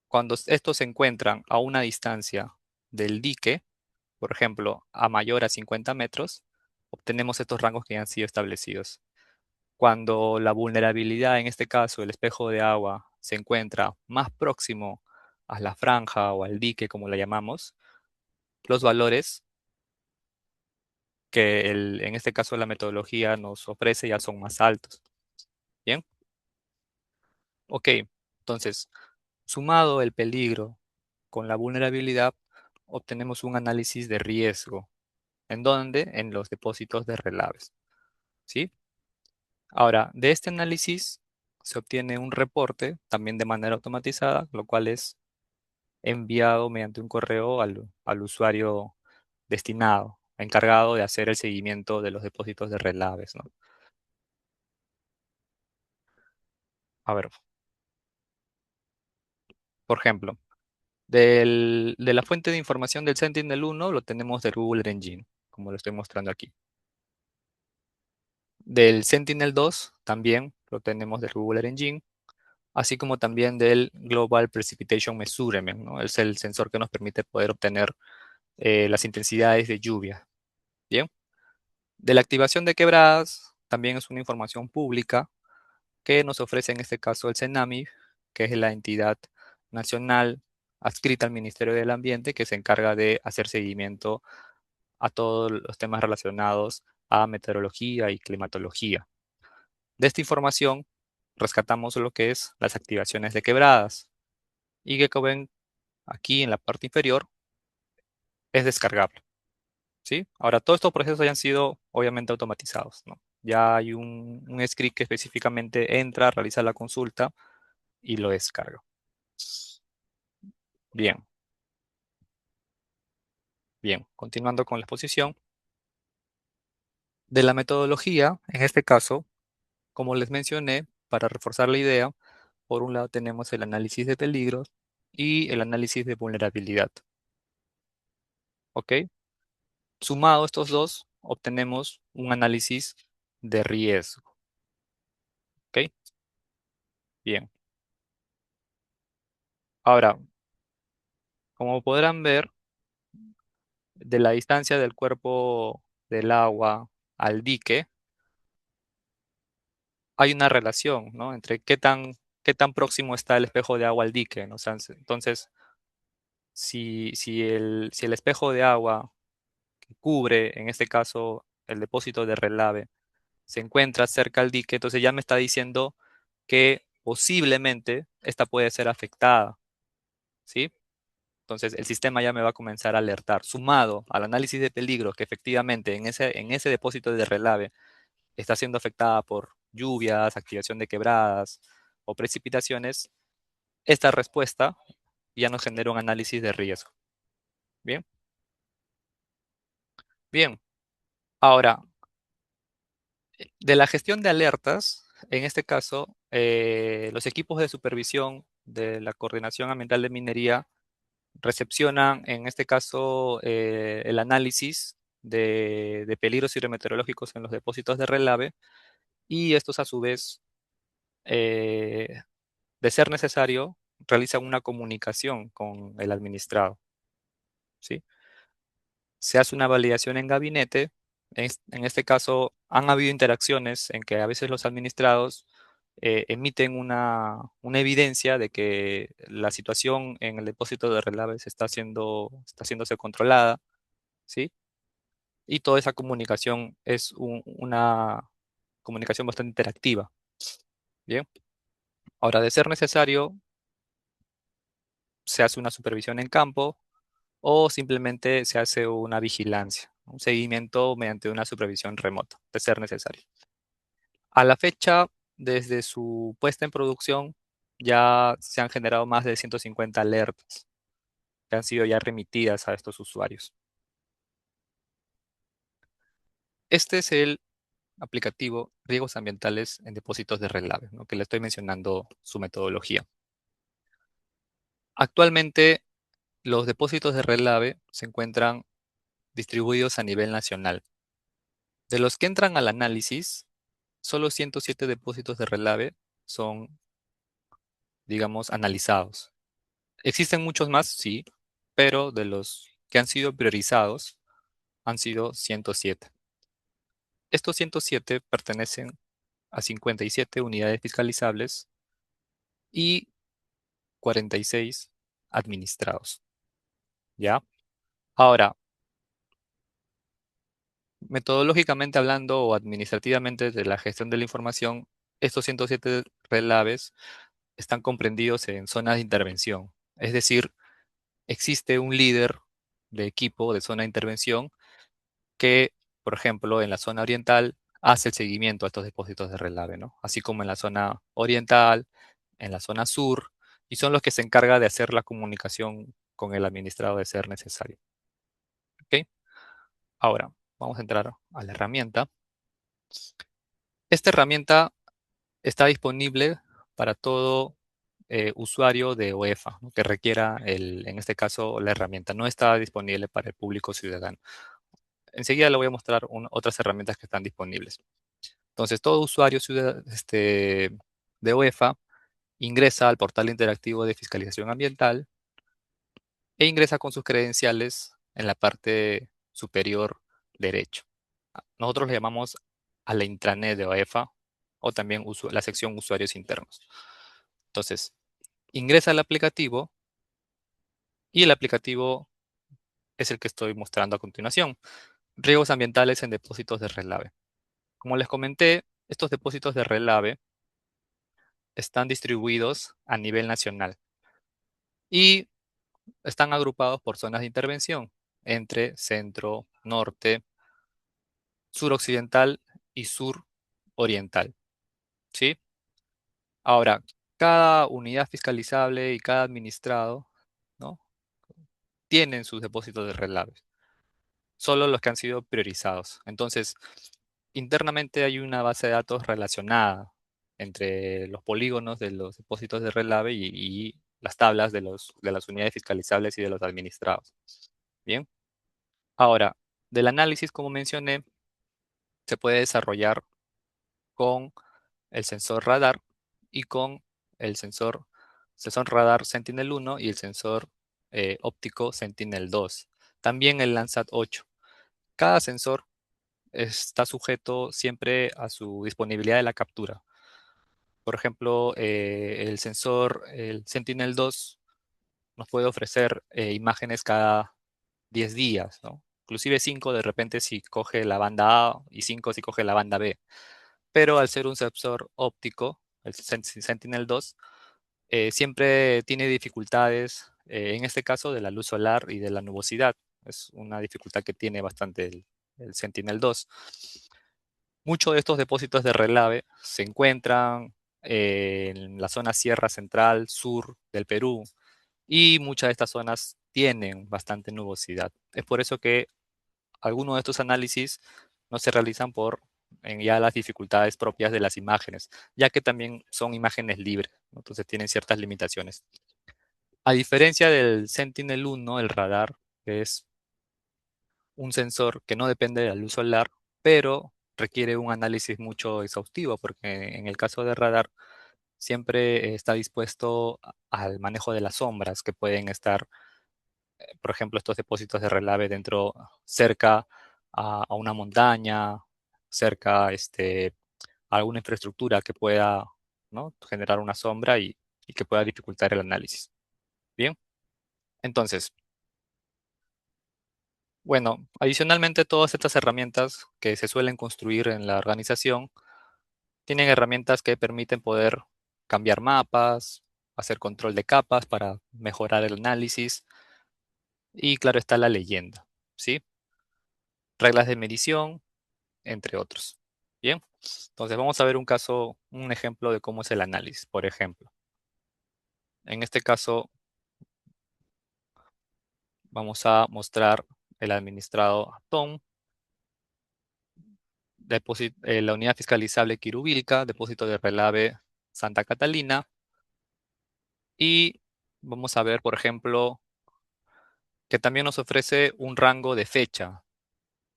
cuando estos se encuentran a una distancia del dique, por ejemplo, a mayor a 50 metros, obtenemos estos rangos que ya han sido establecidos. Cuando la vulnerabilidad, en este caso el espejo de agua, se encuentra más próximo a la franja o al dique, como la llamamos, los valores que en este caso la metodología nos ofrece ya son más altos. Bien, ok, entonces, sumado el peligro con la vulnerabilidad, obtenemos un análisis de riesgo. ¿En dónde? En los depósitos de relaves, ¿sí? Ahora, de este análisis se obtiene un reporte también de manera automatizada, lo cual es enviado mediante un correo al usuario destinado, encargado de hacer el seguimiento de los depósitos de relaves, ¿no? A ver, por ejemplo, de la fuente de información del Sentinel-1 lo tenemos del Google Engine, como lo estoy mostrando aquí. Del Sentinel-2 también lo tenemos del Google Engine, así como también del Global Precipitation Measurement, ¿no? Es el sensor que nos permite poder obtener las intensidades de lluvia. Bien. De la activación de quebradas, también es una información pública que nos ofrece en este caso el CENAMI, que es la entidad nacional adscrita al Ministerio del Ambiente, que se encarga de hacer seguimiento a todos los temas relacionados a meteorología y climatología. De esta información rescatamos lo que es las activaciones de quebradas, y que como ven aquí en la parte inferior es descargable, ¿sí? Ahora, todos estos procesos ya han sido obviamente automatizados, ¿no? Ya hay un script que específicamente entra, realiza la consulta y lo descarga. Bien, bien. Continuando con la exposición de la metodología, en este caso, como les mencioné, para reforzar la idea, por un lado tenemos el análisis de peligros y el análisis de vulnerabilidad. ¿Ok? Sumado estos dos, obtenemos un análisis de riesgo. ¿Ok? Bien. Ahora, como podrán ver, de la distancia del cuerpo del agua al dique, hay una relación, ¿no?, entre qué tan próximo está el espejo de agua al dique, ¿no? O sea, entonces, si el espejo de agua que cubre, en este caso, el depósito de relave, se encuentra cerca al dique, entonces ya me está diciendo que posiblemente esta puede ser afectada, ¿sí? Entonces el sistema ya me va a comenzar a alertar, sumado al análisis de peligro que efectivamente en ese depósito de relave está siendo afectada por lluvias, activación de quebradas o precipitaciones. Esta respuesta ya nos genera un análisis de riesgo. Bien, bien. Ahora, de la gestión de alertas, en este caso, los equipos de supervisión de la Coordinación Ambiental de Minería recepcionan, en este caso, el análisis de peligros hidrometeorológicos en los depósitos de relave y estos a su vez, eh, de ser necesario, realizan una comunicación con el administrado, ¿sí? Se hace una validación en gabinete. En este caso, han habido interacciones en que a veces los administrados emiten una evidencia de que la situación en el depósito de relaves está haciéndose controlada, ¿sí? Y toda esa comunicación es una comunicación bastante interactiva, ¿bien? Ahora, de ser necesario, se hace una supervisión en campo o simplemente se hace una vigilancia, un seguimiento mediante una supervisión remota, de ser necesario. A la fecha, desde su puesta en producción, ya se han generado más de 150 alertas que han sido ya remitidas a estos usuarios. Este es el aplicativo Riesgos Ambientales en Depósitos de Relave, ¿no? Que le estoy mencionando su metodología. Actualmente, los depósitos de relave se encuentran distribuidos a nivel nacional. De los que entran al análisis, solo 107 depósitos de relave son, digamos, analizados. Existen muchos más, sí, pero de los que han sido priorizados han sido 107. Estos 107 pertenecen a 57 unidades fiscalizables y 46 administrados, ¿ya? Ahora, metodológicamente hablando o administrativamente de la gestión de la información, estos 107 relaves están comprendidos en zonas de intervención. Es decir, existe un líder de equipo de zona de intervención que, por ejemplo, en la zona oriental hace el seguimiento a estos depósitos de relave, ¿no? Así como en la zona oriental, en la zona sur, y son los que se encargan de hacer la comunicación con el administrado de ser necesario. ¿Ok? Ahora, vamos a entrar a la herramienta. Esta herramienta está disponible para todo usuario de OEFA, ¿no? Que requiera, en este caso, la herramienta. No está disponible para el público ciudadano. Enseguida le voy a mostrar otras herramientas que están disponibles. Entonces, todo usuario de OEFA ingresa al portal interactivo de fiscalización ambiental e ingresa con sus credenciales en la parte superior derecho. Nosotros le llamamos a la intranet de OEFA o también la sección usuarios internos. Entonces, ingresa al aplicativo y el aplicativo es el que estoy mostrando a continuación. Riesgos ambientales en depósitos de relave. Como les comenté, estos depósitos de relave están distribuidos a nivel nacional y están agrupados por zonas de intervención entre centro, norte, suroccidental y suroriental, ¿sí? Ahora, cada unidad fiscalizable y cada administrado, ¿no? Tienen sus depósitos de relave, solo los que han sido priorizados. Entonces, internamente hay una base de datos relacionada entre los polígonos de los depósitos de relave y las tablas de las unidades fiscalizables y de los administrados. Bien. Ahora, del análisis, como mencioné, se puede desarrollar con el sensor radar y con el sensor radar Sentinel-1 y el sensor óptico Sentinel-2. También el Landsat 8. Cada sensor está sujeto siempre a su disponibilidad de la captura. Por ejemplo, el Sentinel-2 nos puede ofrecer imágenes cada 10 días, ¿no? Inclusive 5 de repente si coge la banda A y 5 si coge la banda B. Pero al ser un sensor óptico, el Sentinel-2, siempre tiene dificultades, en este caso de la luz solar y de la nubosidad. Es una dificultad que tiene bastante el Sentinel-2. Muchos de estos depósitos de relave se encuentran en la zona Sierra Central, sur del Perú, y muchas de estas zonas tienen bastante nubosidad. Es por eso que algunos de estos análisis no se realizan por ya las dificultades propias de las imágenes, ya que también son imágenes libres, ¿no? Entonces tienen ciertas limitaciones. A diferencia del Sentinel-1, el radar, que es un sensor que no depende de la luz solar, pero requiere un análisis mucho exhaustivo, porque en el caso de radar siempre está dispuesto al manejo de las sombras que pueden estar, por ejemplo, estos depósitos de relave cerca a una montaña, cerca a alguna infraestructura que pueda, ¿no?, generar una sombra y que pueda dificultar el análisis. Bien, entonces, bueno, adicionalmente todas estas herramientas que se suelen construir en la organización tienen herramientas que permiten poder cambiar mapas, hacer control de capas para mejorar el análisis y claro está la leyenda, ¿sí? Reglas de medición, entre otros. Bien, entonces vamos a ver un caso, un ejemplo de cómo es el análisis. Por ejemplo, en este caso vamos a mostrar el administrado Tom, la unidad fiscalizable Quirubilca, depósito de relave Santa Catalina, y vamos a ver, por ejemplo, que también nos ofrece un rango de fecha.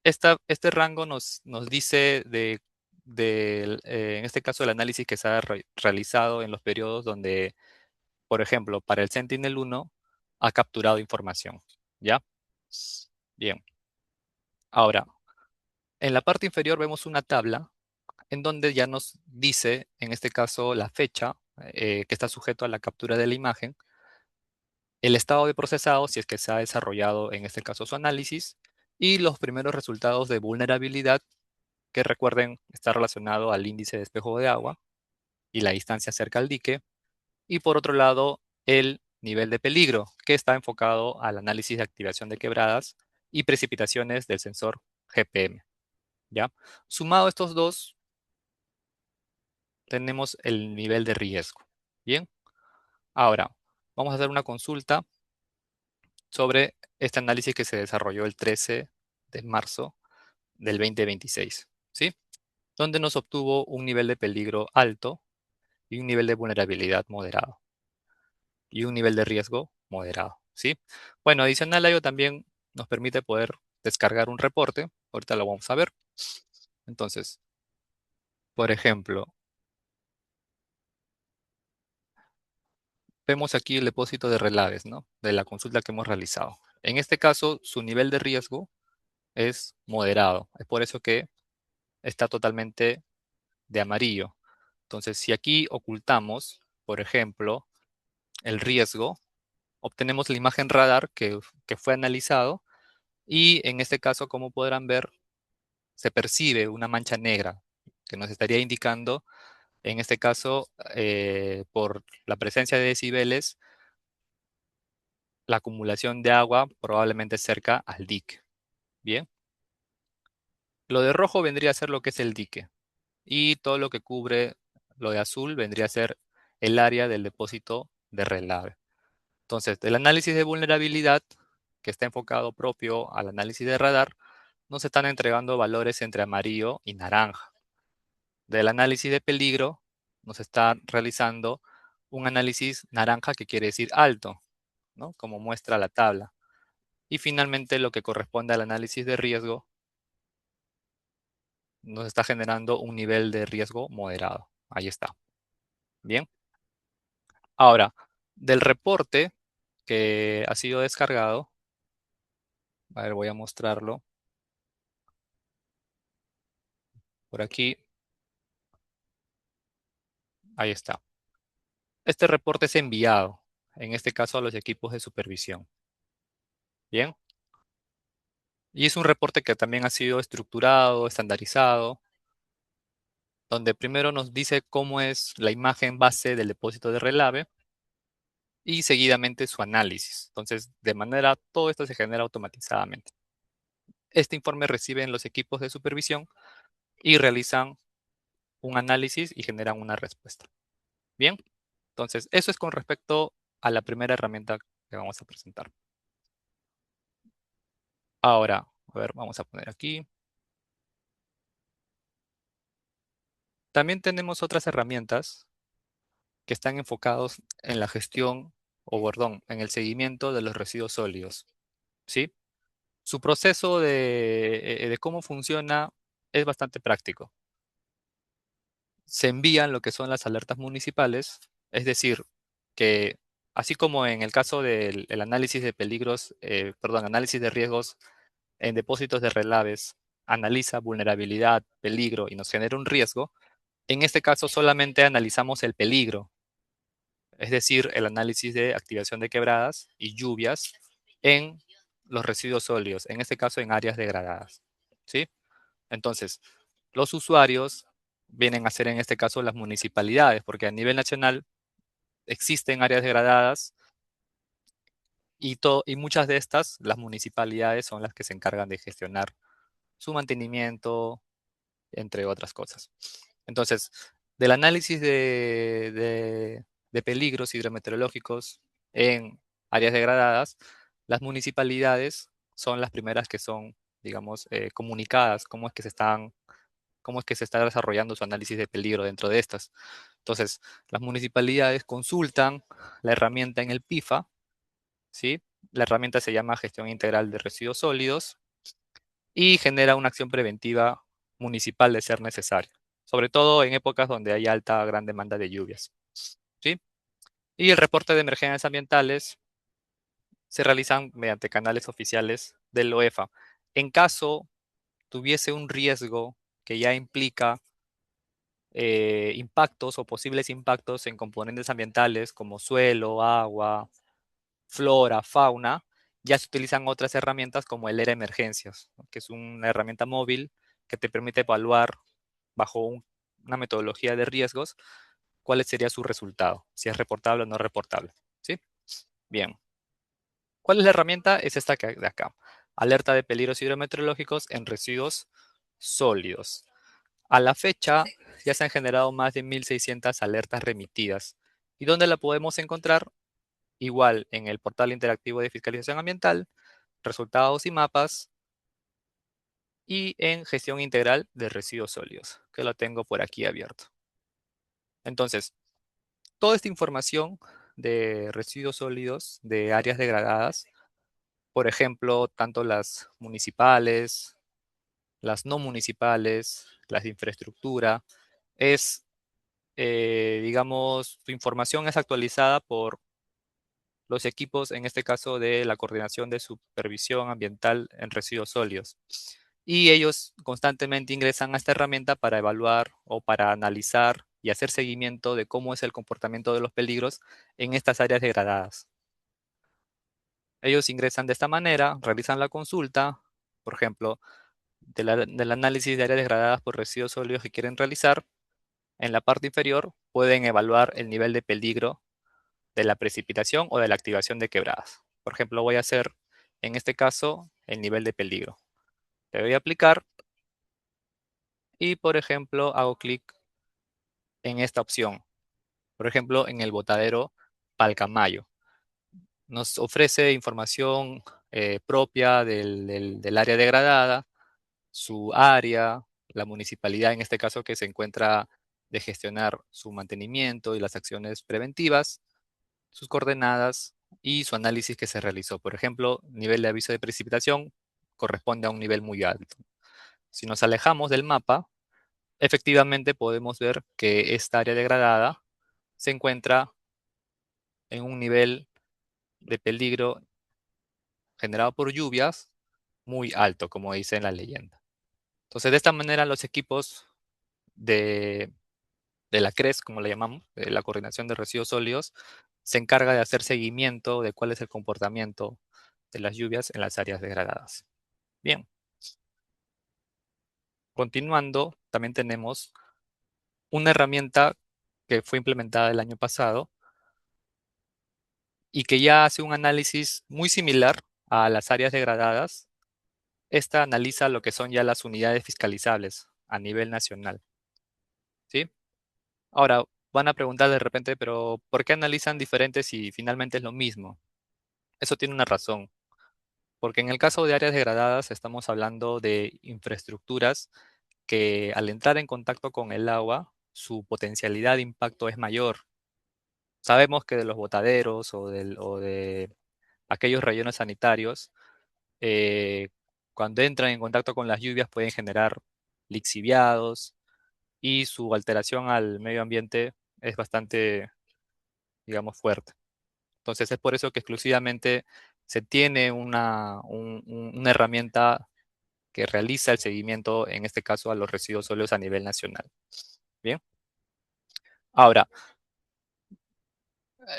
Este rango nos dice en este caso, el análisis que se ha realizado en los periodos donde, por ejemplo, para el Sentinel-1 ha capturado información. ¿Ya? Bien. Ahora, en la parte inferior vemos una tabla en donde ya nos dice, en este caso, la fecha que está sujeto a la captura de la imagen, el estado de procesado, si es que se ha desarrollado, en este caso, su análisis, y los primeros resultados de vulnerabilidad, que recuerden está relacionado al índice de espejo de agua y la distancia cerca al dique, y por otro lado, el nivel de peligro, que está enfocado al análisis de activación de quebradas y precipitaciones del sensor GPM. ¿Ya? Sumado estos dos, tenemos el nivel de riesgo. Bien, ahora vamos a hacer una consulta sobre este análisis que se desarrolló el 13 de marzo del 2026, ¿sí? Donde nos obtuvo un nivel de peligro alto y un nivel de vulnerabilidad moderado y un nivel de riesgo moderado, ¿sí? Bueno, adicional a ello también nos permite poder descargar un reporte. Ahorita lo vamos a ver. Entonces, por ejemplo, vemos aquí el depósito de relaves, ¿no?, de la consulta que hemos realizado. En este caso, su nivel de riesgo es moderado. Es por eso que está totalmente de amarillo. Entonces, si aquí ocultamos, por ejemplo, el riesgo, obtenemos la imagen radar que fue analizado y en este caso, como podrán ver, se percibe una mancha negra que nos estaría indicando, en este caso, por la presencia de decibeles, la acumulación de agua probablemente cerca al dique. Bien, lo de rojo vendría a ser lo que es el dique y todo lo que cubre lo de azul vendría a ser el área del depósito de relave. Entonces, del análisis de vulnerabilidad, que está enfocado propio al análisis de radar, nos están entregando valores entre amarillo y naranja. Del análisis de peligro, nos está realizando un análisis naranja, que quiere decir alto, ¿no?, como muestra la tabla. Y finalmente, lo que corresponde al análisis de riesgo, nos está generando un nivel de riesgo moderado. Ahí está. Bien. Ahora, del reporte que ha sido descargado, a ver, voy a mostrarlo por aquí. Ahí está. Este reporte es enviado, en este caso, a los equipos de supervisión. Bien. Y es un reporte que también ha sido estructurado, estandarizado, donde primero nos dice cómo es la imagen base del depósito de relave y seguidamente su análisis. Entonces, todo esto se genera automatizadamente. Este informe reciben los equipos de supervisión y realizan un análisis y generan una respuesta. Bien, entonces eso es con respecto a la primera herramienta que vamos a presentar. Ahora, a ver, vamos a poner aquí. también tenemos otras herramientas que están enfocados en la gestión, o perdón, en el seguimiento de los residuos sólidos, ¿sí? Su proceso de cómo funciona es bastante práctico. Se envían lo que son las alertas municipales, es decir, que así como en el caso del el análisis de peligros, perdón, análisis de riesgos en depósitos de relaves, analiza vulnerabilidad, peligro y nos genera un riesgo, en este caso solamente analizamos el peligro, es decir, el análisis de activación de quebradas y lluvias en los residuos sólidos, en este caso en áreas degradadas, ¿sí? Entonces, los usuarios vienen a ser en este caso las municipalidades, porque a nivel nacional existen áreas degradadas y muchas de estas, las municipalidades son las que se encargan de gestionar su mantenimiento, entre otras cosas. Entonces, del análisis de peligros hidrometeorológicos en áreas degradadas, las municipalidades son las primeras que son, digamos, comunicadas cómo es que se está desarrollando su análisis de peligro dentro de estas. Entonces, las municipalidades consultan la herramienta en el PIFA, ¿sí? La herramienta se llama Gestión Integral de Residuos Sólidos y genera una acción preventiva municipal de ser necesario, sobre todo en épocas donde hay alta gran demanda de lluvias, ¿sí? Y el reporte de emergencias ambientales se realizan mediante canales oficiales del OEFA. En caso tuviese un riesgo que ya implica impactos o posibles impactos en componentes ambientales como suelo, agua, flora, fauna, ya se utilizan otras herramientas como el ERA Emergencias, ¿no? Que es una herramienta móvil que te permite evaluar bajo una metodología de riesgos cuál sería su resultado, si es reportable o no reportable, ¿sí? Bien. ¿Cuál es la herramienta? Es esta de acá. Alerta de peligros hidrometeorológicos en residuos sólidos. A la fecha ya se han generado más de 1.600 alertas remitidas. ¿Y dónde la podemos encontrar? Igual en el portal interactivo de fiscalización ambiental, resultados y mapas, y en gestión integral de residuos sólidos, que lo tengo por aquí abierto. Entonces, toda esta información de residuos sólidos de áreas degradadas, por ejemplo, tanto las municipales, las no municipales, las de infraestructura, es, digamos, su información es actualizada por los equipos, en este caso de la Coordinación de Supervisión Ambiental en Residuos Sólidos. Y ellos constantemente ingresan a esta herramienta para evaluar o para analizar y hacer seguimiento de cómo es el comportamiento de los peligros en estas áreas degradadas. Ellos ingresan de esta manera, realizan la consulta, por ejemplo, del análisis de áreas degradadas por residuos sólidos que quieren realizar. En la parte inferior pueden evaluar el nivel de peligro de la precipitación o de la activación de quebradas. Por ejemplo, voy a hacer, en este caso, el nivel de peligro. Le voy a aplicar y, por ejemplo, hago clic en esta opción. Por ejemplo, en el botadero Palcamayo. Nos ofrece información propia del área degradada, su área, la municipalidad en este caso que se encuentra de gestionar su mantenimiento y las acciones preventivas, sus coordenadas y su análisis que se realizó. Por ejemplo, nivel de aviso de precipitación corresponde a un nivel muy alto. Si nos alejamos del mapa, efectivamente podemos ver que esta área degradada se encuentra en un nivel de peligro generado por lluvias muy alto, como dice en la leyenda. Entonces, de esta manera, los equipos de, de la CRES, como le llamamos, de la Coordinación de Residuos Sólidos, se encarga de hacer seguimiento de cuál es el comportamiento de las lluvias en las áreas degradadas. Bien, continuando, también tenemos una herramienta que fue implementada el año pasado y que ya hace un análisis muy similar a las áreas degradadas. Esta analiza lo que son ya las unidades fiscalizables a nivel nacional, ¿sí? Ahora, van a preguntar de repente, pero ¿por qué analizan diferentes si finalmente es lo mismo? Eso tiene una razón, porque en el caso de áreas degradadas estamos hablando de infraestructuras que al entrar en contacto con el agua su potencialidad de impacto es mayor. Sabemos que de los botaderos o de aquellos rellenos sanitarios, eh, cuando entran en contacto con las lluvias pueden generar lixiviados y su alteración al medio ambiente es bastante, digamos, fuerte. Entonces es por eso que exclusivamente se tiene una herramienta que realiza el seguimiento, en este caso, a los residuos sólidos a nivel nacional. Bien. Ahora,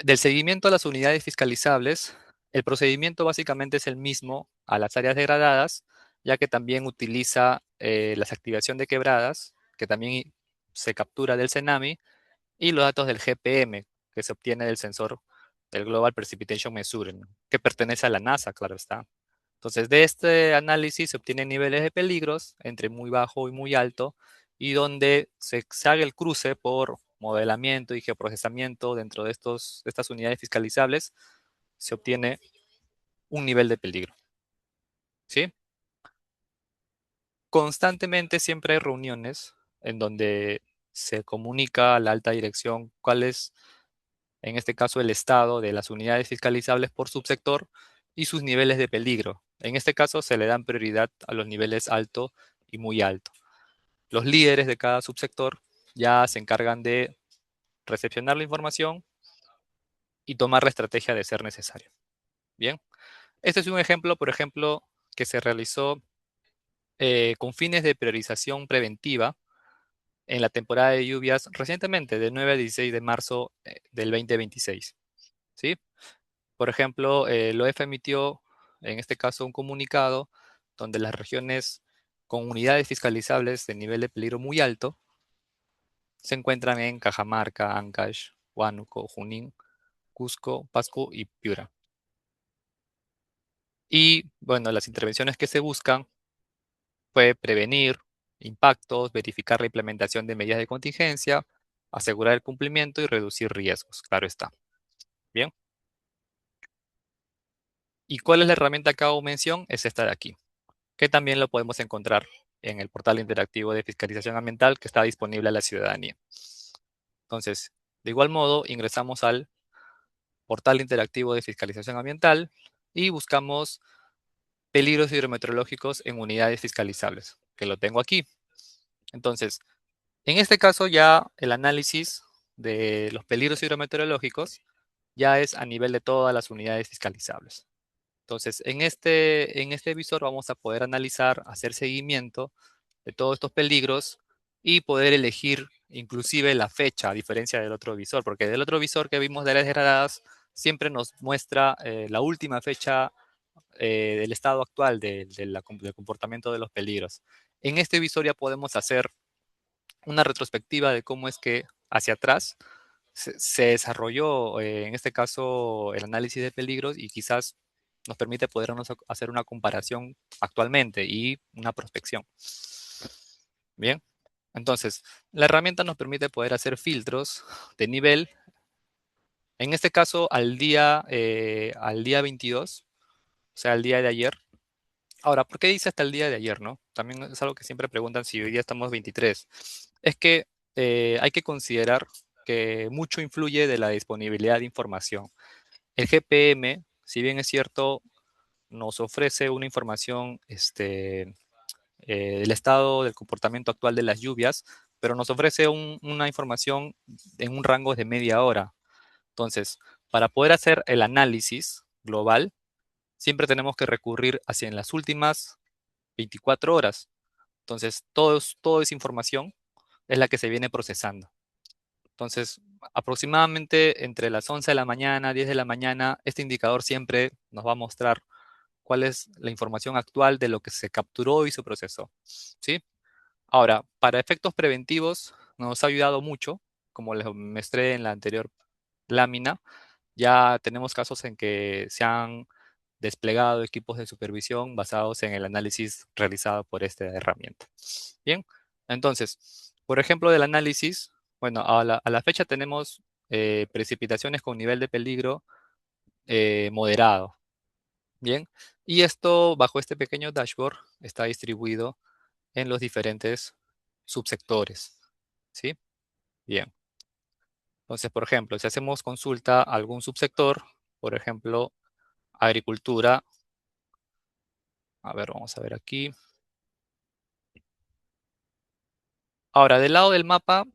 del seguimiento a las unidades fiscalizables, el procedimiento básicamente es el mismo a las áreas degradadas, ya que también utiliza la activación de quebradas, que también se captura del CENAMI, y los datos del GPM, que se obtiene del sensor del Global Precipitation Measuring, que pertenece a la NASA, claro está. Entonces, de este análisis se obtienen niveles de peligros entre muy bajo y muy alto, y donde se haga el cruce por modelamiento y geoprocesamiento dentro de estas unidades fiscalizables, se obtiene un nivel de peligro. ¿Sí? Constantemente siempre hay reuniones en donde se comunica a la alta dirección cuál es, en este caso, el estado de las unidades fiscalizables por subsector y sus niveles de peligro. En este caso se le dan prioridad a los niveles alto y muy alto. Los líderes de cada subsector ya se encargan de recepcionar la información y tomar la estrategia de ser necesario. Bien, este es un ejemplo, por ejemplo, que se realizó con fines de priorización preventiva en la temporada de lluvias recientemente, del 9 a 16 de marzo del 2026. ¿Sí? Por ejemplo, el OEF emitió, en este caso, un comunicado donde las regiones con unidades fiscalizables de nivel de peligro muy alto se encuentran en Cajamarca, Ancash, Huánuco, Junín, Cusco, Pasco y Piura. Y bueno, las intervenciones que se buscan fue prevenir impactos, verificar la implementación de medidas de contingencia, asegurar el cumplimiento y reducir riesgos, claro está. Bien. ¿Y cuál es la herramienta que hago mención? Es esta de aquí, que también lo podemos encontrar en el portal interactivo de fiscalización ambiental que está disponible a la ciudadanía. Entonces, de igual modo, ingresamos al portal interactivo de fiscalización ambiental y buscamos peligros hidrometeorológicos en unidades fiscalizables, que lo tengo aquí. Entonces, en este caso ya el análisis de los peligros hidrometeorológicos ya es a nivel de todas las unidades fiscalizables. Entonces, en este visor vamos a poder analizar, hacer seguimiento de todos estos peligros y poder elegir inclusive la fecha, a diferencia del otro visor, porque del otro visor que vimos de áreas degradadas siempre nos muestra la última fecha del estado actual del comportamiento de los peligros. En este visor ya podemos hacer una retrospectiva de cómo es que hacia atrás se desarrolló, en este caso, el análisis de peligros y quizás nos permite podernos hacer una comparación actualmente y una prospección. Bien, entonces, la herramienta nos permite poder hacer filtros de nivel, en este caso al día 22, o sea, al día de ayer. Ahora, ¿por qué dice hasta el día de ayer, no? También es algo que siempre preguntan si hoy día estamos 23. Es que hay que considerar que mucho influye de la disponibilidad de información. El GPM, si bien es cierto, nos ofrece una información del estado del comportamiento actual de las lluvias, pero nos ofrece una información en un rango de media hora. Entonces, para poder hacer el análisis global, siempre tenemos que recurrir hacia en las últimas 24 horas. Entonces, toda esa información es la que se viene procesando. Entonces, aproximadamente entre las 11 de la mañana, 10 de la mañana, este indicador siempre nos va a mostrar cuál es la información actual de lo que se capturó y se procesó. ¿Sí? Ahora, para efectos preventivos, nos ha ayudado mucho, como les mostré en la anterior lámina. Ya tenemos casos en que se han desplegado equipos de supervisión basados en el análisis realizado por esta herramienta. Bien, entonces, por ejemplo, del análisis, bueno, a la fecha tenemos precipitaciones con nivel de peligro moderado. Bien, y esto bajo este pequeño dashboard está distribuido en los diferentes subsectores. ¿Sí? Bien. Entonces, por ejemplo, si hacemos consulta a algún subsector, por ejemplo, agricultura, a ver, vamos a ver aquí. Ahora, del lado del mapa,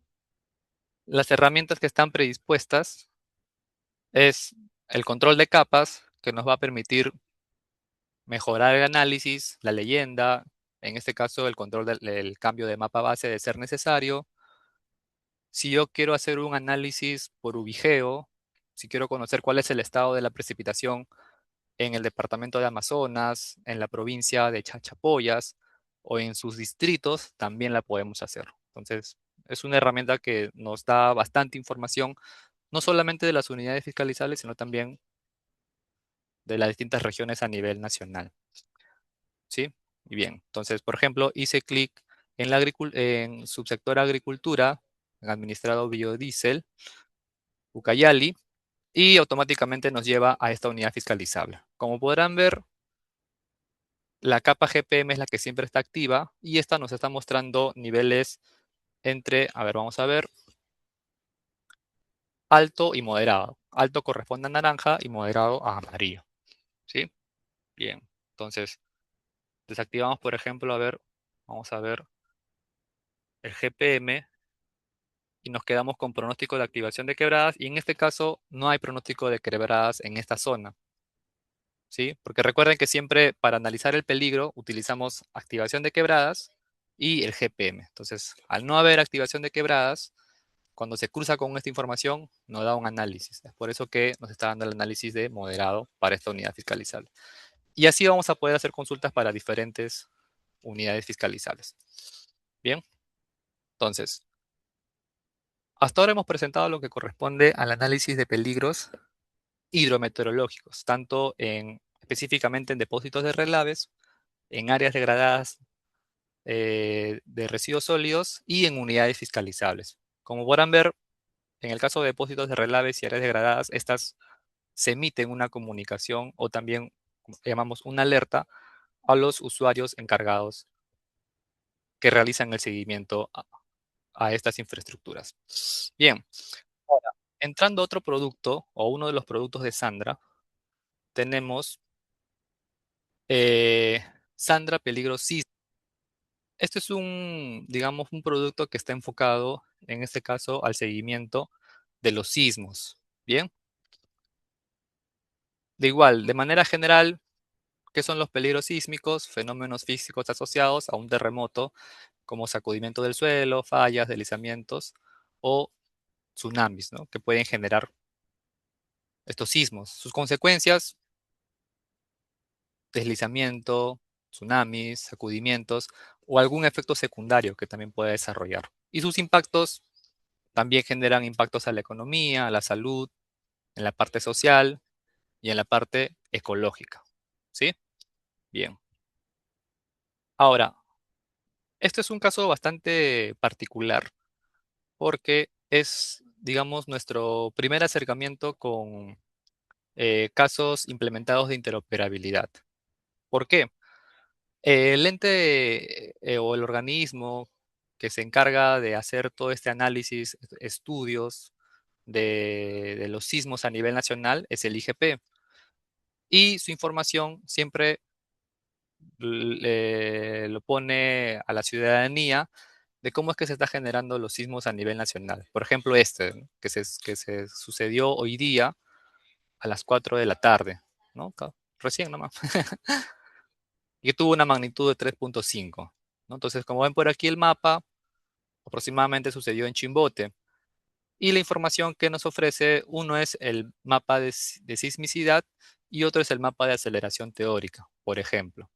las herramientas que están predispuestas es el control de capas, que nos va a permitir mejorar el análisis, la leyenda, en este caso el control del cambio de mapa base de ser necesario. Si yo quiero hacer un análisis por ubigeo, si quiero conocer cuál es el estado de la precipitación en el departamento de Amazonas, en la provincia de Chachapoyas o en sus distritos, también la podemos hacer. Entonces, es una herramienta que nos da bastante información, no solamente de las unidades fiscalizables, sino también de las distintas regiones a nivel nacional. ¿Sí? Y bien, entonces, por ejemplo, hice clic en subsector agricultura, en administrado biodiesel, Ucayali, y automáticamente nos lleva a esta unidad fiscalizable. Como podrán ver, la capa GPM es la que siempre está activa y esta nos está mostrando niveles entre, a ver, vamos a ver, alto y moderado. Alto corresponde a naranja y moderado a amarillo. ¿Sí? Bien. Entonces, desactivamos, por ejemplo, a ver, vamos a ver el GPM y nos quedamos con pronóstico de activación de quebradas y en este caso no hay pronóstico de quebradas en esta zona. ¿Sí? Porque recuerden que siempre para analizar el peligro utilizamos activación de quebradas y el GPM. Entonces, al no haber activación de quebradas, cuando se cruza con esta información, nos da un análisis. Es por eso que nos está dando el análisis de moderado para esta unidad fiscalizable. Y así vamos a poder hacer consultas para diferentes unidades fiscalizables. Bien, entonces, hasta ahora hemos presentado lo que corresponde al análisis de peligros hidrometeorológicos, tanto específicamente en depósitos de relaves, en áreas degradadas de residuos sólidos y en unidades fiscalizables. Como podrán ver, en el caso de depósitos de relaves y áreas degradadas, estas se emiten una comunicación o también llamamos una alerta a los usuarios encargados que realizan el seguimiento a estas infraestructuras. Bien, ahora, entrando a otro producto o uno de los productos de Sandra, tenemos Sandra Peligro Sísmico. Este es digamos, un producto que está enfocado, en este caso, al seguimiento de los sismos. Bien, de manera general, ¿qué son los peligros sísmicos? Fenómenos físicos asociados a un terremoto, como sacudimiento del suelo, fallas, deslizamientos o tsunamis, ¿no? Que pueden generar estos sismos. Sus consecuencias, deslizamiento, tsunamis, sacudimientos o algún efecto secundario que también pueda desarrollar. Y sus impactos también generan impactos a la economía, a la salud, en la parte social y en la parte ecológica. ¿Sí? Bien. Ahora, este es un caso bastante particular porque es, digamos, nuestro primer acercamiento con casos implementados de interoperabilidad. ¿Por qué? El ente o el organismo que se encarga de hacer todo este análisis, estudios de los sismos a nivel nacional es el IGP. Y su información siempre lo pone a la ciudadanía de cómo es que se está generando los sismos a nivel nacional. Por ejemplo, este, ¿no? que se sucedió hoy día a las 4 de la tarde, ¿no? Recién nomás, y que tuvo una magnitud de 3.5, ¿no? Entonces, como ven por aquí el mapa, aproximadamente sucedió en Chimbote. Y la información que nos ofrece, uno es el mapa de sismicidad y otro es el mapa de aceleración teórica, por ejemplo.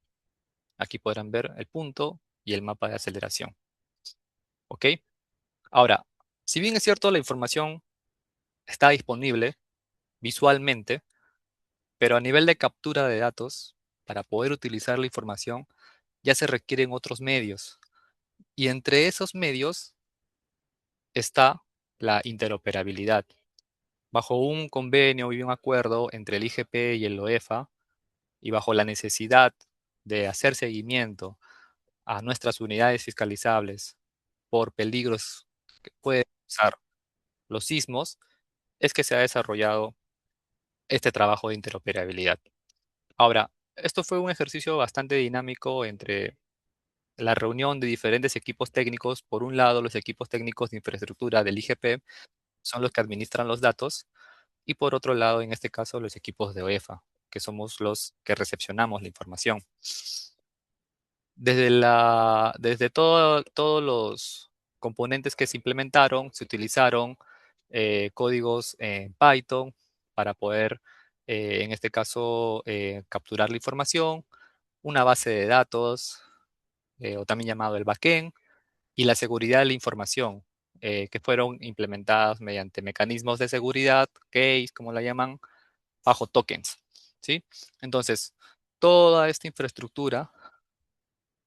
Aquí podrán ver el punto y el mapa de aceleración. ¿Ok? Ahora, si bien es cierto, la información está disponible visualmente, pero a nivel de captura de datos, para poder utilizar la información, ya se requieren otros medios. Y entre esos medios está la interoperabilidad. Bajo un convenio y un acuerdo entre el IGP y el OEFA, y bajo la necesidad de hacer seguimiento a nuestras unidades fiscalizables por peligros que puede causar los sismos, es que se ha desarrollado este trabajo de interoperabilidad. Ahora, esto fue un ejercicio bastante dinámico entre la reunión de diferentes equipos técnicos. Por un lado, los equipos técnicos de infraestructura del IGP son los que administran los datos, y por otro lado, en este caso, los equipos de OEFA, que somos los que recepcionamos la información. Desde todos los componentes que se implementaron, se utilizaron códigos en Python para poder, en este caso, capturar la información, una base de datos, o también llamado el backend, y la seguridad de la información, que fueron implementadas mediante mecanismos de seguridad, keys, como la llaman, bajo tokens, ¿sí? Entonces, toda esta infraestructura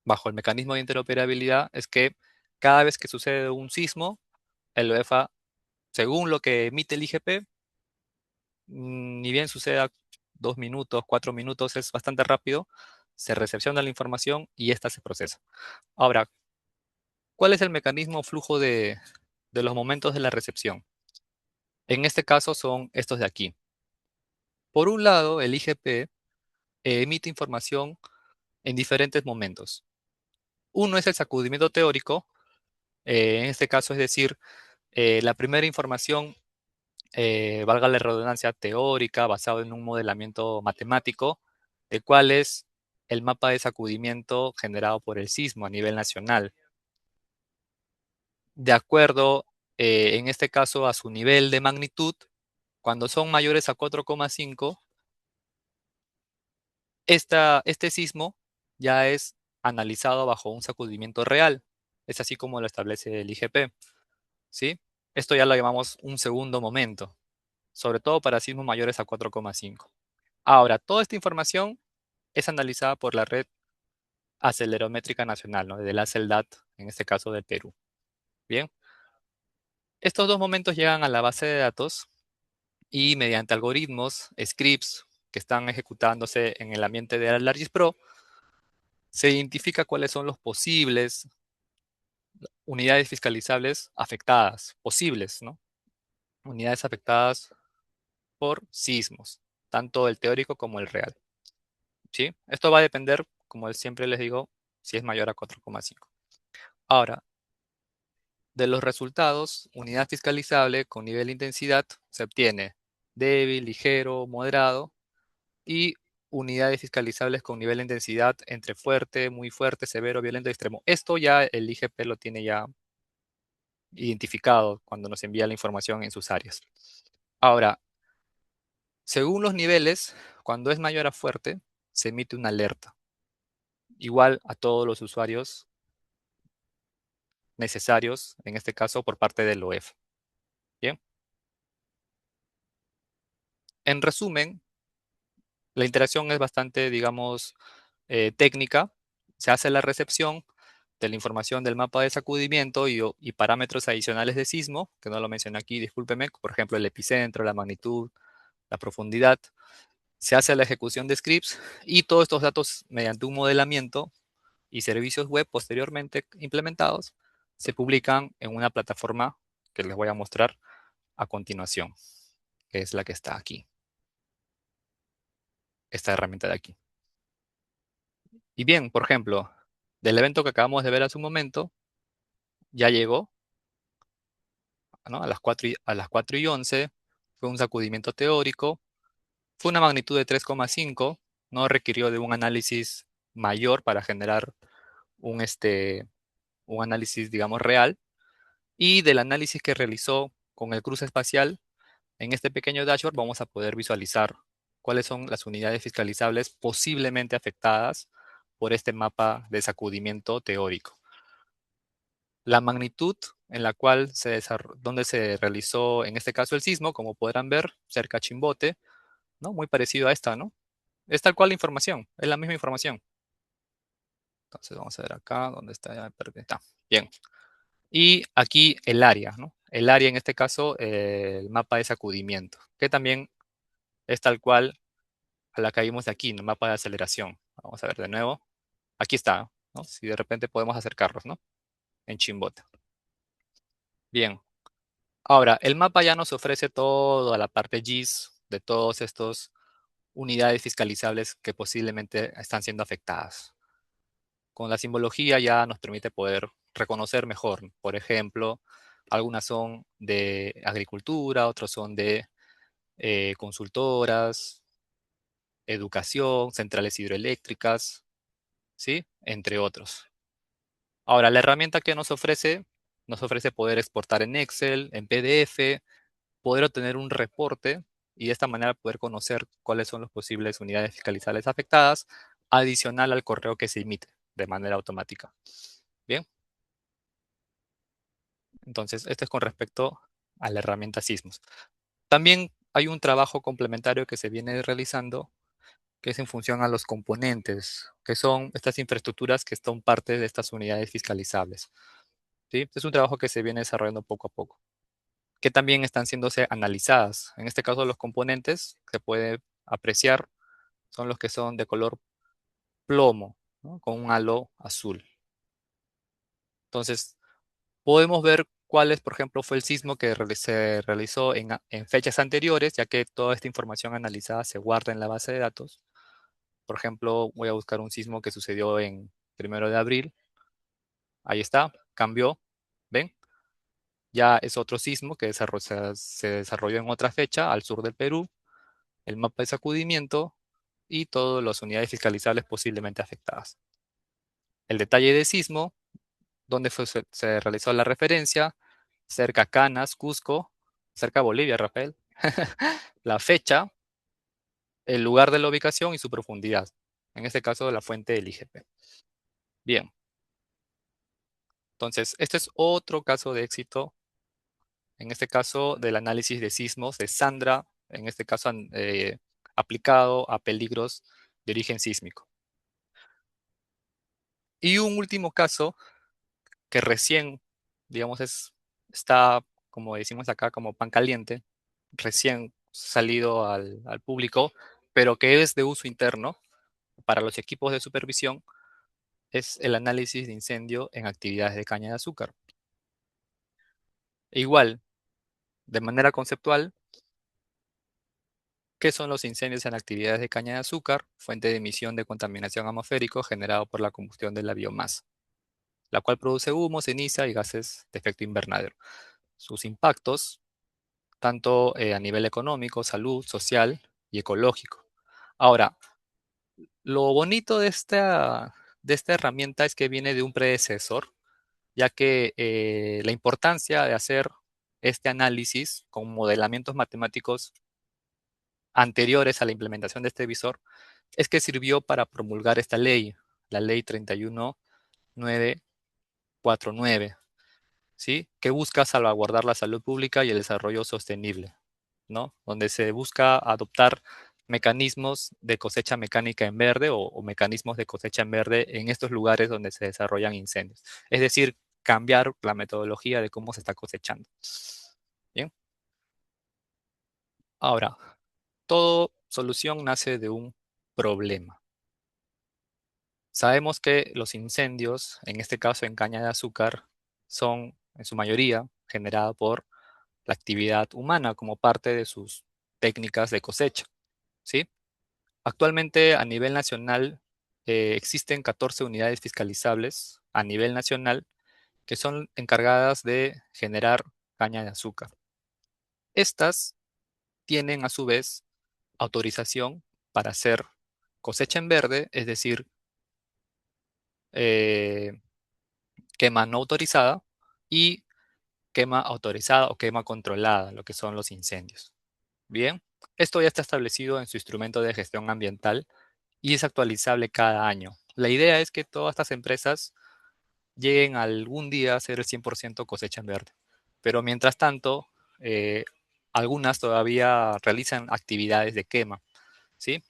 bajo el mecanismo de interoperabilidad es que cada vez que sucede un sismo, el OEFA, según lo que emite el IGP, ni bien suceda 2 minutos, 4 minutos, es bastante rápido, se recepciona la información y esta se procesa. Ahora, ¿cuál es el mecanismo o flujo de los momentos de la recepción? En este caso son estos de aquí. Por un lado, el IGP emite información en diferentes momentos. Uno es el sacudimiento teórico, en este caso es decir, la primera información, valga la redundancia, teórica, basado en un modelamiento matemático, de cuál es el mapa de sacudimiento generado por el sismo a nivel nacional. De acuerdo, en este caso, a su nivel de magnitud, cuando son mayores a 4,5, este sismo ya es analizado bajo un sacudimiento real. Es así como lo establece el IGP, ¿sí? Esto ya lo llamamos un segundo momento, sobre todo para sismos mayores a 4,5. Ahora, toda esta información es analizada por la red acelerométrica nacional, ¿no? Del ACELDAT, en este caso del Perú. Bien, estos dos momentos llegan a la base de datos y mediante algoritmos, scripts que están ejecutándose en el ambiente de ArcGIS Pro, se identifica cuáles son los posibles unidades fiscalizables afectadas, posibles, ¿no? Unidades afectadas por sismos, tanto el teórico como el real, ¿sí? Esto va a depender, como siempre les digo, si es mayor a 4,5. Ahora, de los resultados, unidad fiscalizable con nivel de intensidad se obtiene débil, ligero, moderado, y unidades fiscalizables con nivel de intensidad entre fuerte, muy fuerte, severo, violento y extremo. Esto ya el IGP lo tiene ya identificado cuando nos envía la información en sus áreas. Ahora, según los niveles, cuando es mayor a fuerte, se emite una alerta, igual a todos los usuarios necesarios, en este caso por parte del OEF. Bien, en resumen, la interacción es bastante, digamos, técnica. Se hace la recepción de la información del mapa de sacudimiento y parámetros adicionales de sismo, que no lo mencioné aquí, discúlpeme, por ejemplo, el epicentro, la magnitud, la profundidad. Se hace la ejecución de scripts y todos estos datos, mediante un modelamiento y servicios web posteriormente implementados, se publican en una plataforma que les voy a mostrar a continuación, que es la que está aquí, esta herramienta de aquí. Y bien, por ejemplo, del evento que acabamos de ver hace un momento, ya llegó, ¿no? A las 4:11, fue un sacudimiento teórico, fue una magnitud de 3,5, no requirió de un análisis mayor para generar un análisis, digamos, real, y del análisis que realizó con el cruce espacial, en este pequeño dashboard vamos a poder visualizar cuáles son las unidades fiscalizables posiblemente afectadas por este mapa de sacudimiento teórico. La magnitud en la cual donde se realizó, en este caso, el sismo, como podrán ver, cerca a Chimbote, ¿no? Muy parecido a esta, ¿no? Es tal cual la información, es la misma información. Entonces vamos a ver acá, ¿dónde está? Ya me perdí. Está. Bien. Y aquí el área, ¿no? El área, en este caso, el mapa de sacudimiento, que también es tal cual a la que vimos de aquí, en el mapa de aceleración. Vamos a ver de nuevo. Aquí está, ¿no? Si de repente podemos acercarlos, ¿no? En Chimbote. Bien. Ahora, el mapa ya nos ofrece toda la parte GIS de todos estos unidades fiscalizables que posiblemente están siendo afectadas. Con la simbología ya nos permite poder reconocer mejor. Por ejemplo, algunas son de agricultura, otras son de consultoras, educación, centrales hidroeléctricas, ¿sí? Entre otros. Ahora, la herramienta que nos ofrece poder exportar en Excel, en PDF, poder obtener un reporte y de esta manera poder conocer cuáles son las posibles unidades fiscalizables afectadas, adicional al correo que se emite de manera automática. Bien, entonces esto es con respecto a la herramienta Sismos. También hay un trabajo complementario que se viene realizando que es en función a los componentes, que son estas infraestructuras que son parte de estas unidades fiscalizables. ¿Sí? Es un trabajo que se viene desarrollando poco a poco, que también están siéndose analizadas. En este caso, los componentes que se puede apreciar son los que son de color plomo, ¿no? Con un halo azul. Entonces, podemos ver cuál es, por ejemplo, fue el sismo que se realizó en fechas anteriores, ya que toda esta información analizada se guarda en la base de datos. Por ejemplo, voy a buscar un sismo que sucedió en 1 de abril. Ahí está, cambió. ¿Ven? Ya es otro sismo que se desarrolló en otra fecha al sur del Perú. El mapa de sacudimiento y todas las unidades fiscalizables posiblemente afectadas. El detalle de sismo, donde se realizó la referencia, cerca Canas, Cusco, cerca Bolivia, Rafael. La fecha, el lugar de la ubicación y su profundidad. En este caso, la fuente del IGP. Bien, entonces, este es otro caso de éxito, en este caso del análisis de sismos de Sandra, en este caso aplicado a peligros de origen sísmico. Y un último caso que recién, digamos, está, como decimos acá, como pan caliente, recién salido al público, pero que es de uso interno para los equipos de supervisión, es el análisis de incendio en actividades de caña de azúcar. E igual, de manera conceptual, ¿qué son los incendios en actividades de caña de azúcar? Fuente de emisión de contaminación atmosférico generado por la combustión de la biomasa, la cual produce humo, ceniza y gases de efecto invernadero. Sus impactos tanto a nivel económico, salud, social y ecológico. Ahora, lo bonito de esta herramienta es que viene de un predecesor, ya que la importancia de hacer este análisis con modelamientos matemáticos anteriores a la implementación de este visor es que sirvió para promulgar esta ley, la ley 31949, ¿sí? Que busca salvaguardar la salud pública y el desarrollo sostenible, ¿no? Donde se busca adoptar mecanismos de cosecha mecánica en verde o mecanismos de cosecha en verde en estos lugares donde se desarrollan incendios. Es decir, cambiar la metodología de cómo se está cosechando. Bien, ahora, toda solución nace de un problema. Sabemos que los incendios, en este caso en caña de azúcar, son en su mayoría generados por la actividad humana como parte de sus técnicas de cosecha, ¿sí? Actualmente a nivel nacional existen 14 unidades fiscalizables a nivel nacional que son encargadas de generar caña de azúcar. Estas tienen a su vez autorización para hacer cosecha en verde, es decir, eh, quema no autorizada y quema autorizada o quema controlada, lo que son los incendios. Bien, esto ya está establecido en su instrumento de gestión ambiental y es actualizable cada año. La idea es que todas estas empresas lleguen algún día a ser el 100% cosecha en verde. Pero mientras tanto, eh, algunas todavía realizan actividades de quema, ¿sí?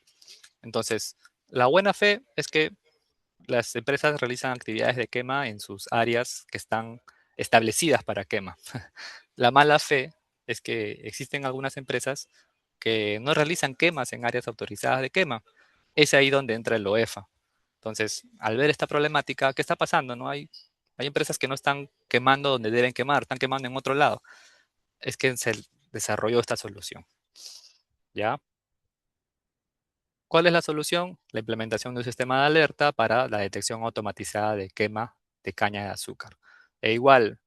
Entonces, la buena fe es que las empresas realizan actividades de quema en sus áreas que están establecidas para quema. La mala fe es que existen algunas empresas que no realizan quemas en áreas autorizadas de quema. Es ahí donde entra el OEFA. Entonces, al ver esta problemática, ¿qué está pasando? ¿No? Hay empresas que no están quemando donde deben quemar, están quemando en otro lado. es que se desarrolló esta solución, ¿ya? ¿Cuál es la solución? La implementación de un sistema de alerta para la detección automatizada de quema de caña de azúcar. E igual,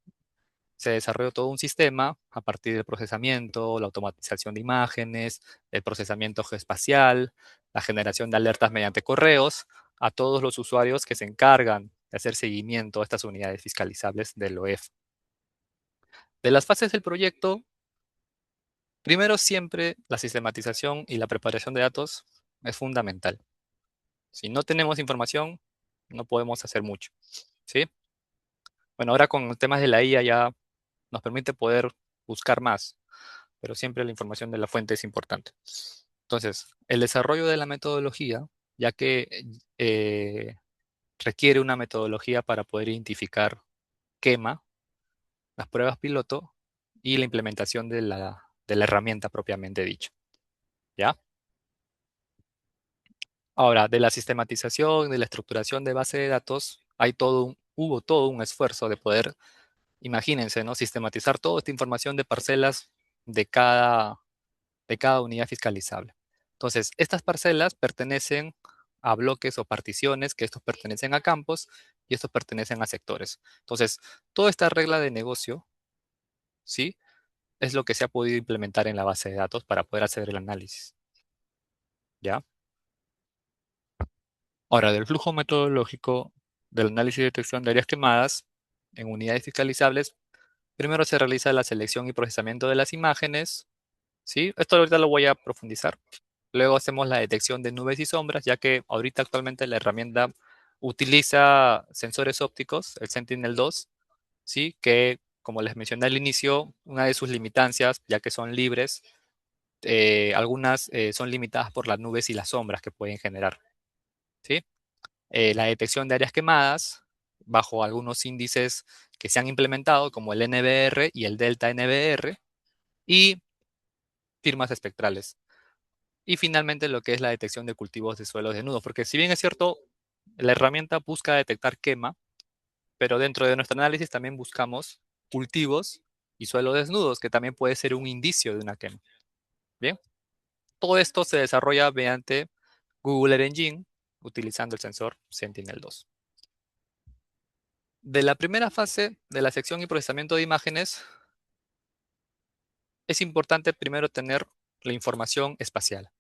se desarrolló todo un sistema a partir del procesamiento, la automatización de imágenes, el procesamiento geoespacial, la generación de alertas mediante correos a todos los usuarios que se encargan de hacer seguimiento a estas unidades fiscalizables del OEF. De las fases del proyecto, primero siempre la sistematización y la preparación de datos es fundamental. Si no tenemos información, no podemos hacer mucho, ¿sí? Bueno, ahora con temas de la IA ya nos permite poder buscar más, pero siempre la información de la fuente es importante. Entonces, el desarrollo de la metodología, ya que requiere una metodología para poder identificar quema, las pruebas piloto y la implementación de la herramienta propiamente dicha, ¿ya? Ahora, de la sistematización, de la estructuración de base de datos, hubo todo un esfuerzo de poder, imagínense, ¿no? Sistematizar toda esta información de parcelas de cada unidad fiscalizable. Entonces, estas parcelas pertenecen a bloques o particiones, que estos pertenecen a campos y estos pertenecen a sectores. Entonces, toda esta regla de negocio, ¿sí? Es lo que se ha podido implementar en la base de datos para poder hacer el análisis, ¿ya? Ahora, del flujo metodológico del análisis y detección de áreas quemadas en unidades fiscalizables, primero se realiza la selección y procesamiento de las imágenes, ¿sí? Esto ahorita lo voy a profundizar. Luego hacemos la detección de nubes y sombras, ya que ahorita actualmente la herramienta utiliza sensores ópticos, el Sentinel-2, ¿sí? Que, como les mencioné al inicio, una de sus limitancias, ya que son libres, algunas son limitadas por las nubes y las sombras que pueden generar, ¿sí? La detección de áreas quemadas bajo algunos índices que se han implementado, como el NBR y el Delta NBR, y firmas espectrales. Y finalmente lo que es la detección de cultivos de suelos desnudos, porque si bien es cierto, la herramienta busca detectar quema, pero dentro de nuestro análisis también buscamos cultivos y suelos desnudos, que también puede ser un indicio de una quema. Bien, todo esto se desarrolla mediante Google Earth Engine, utilizando el sensor Sentinel-2. De la primera fase de la sección y procesamiento de imágenes, es importante primero tener la información espacial,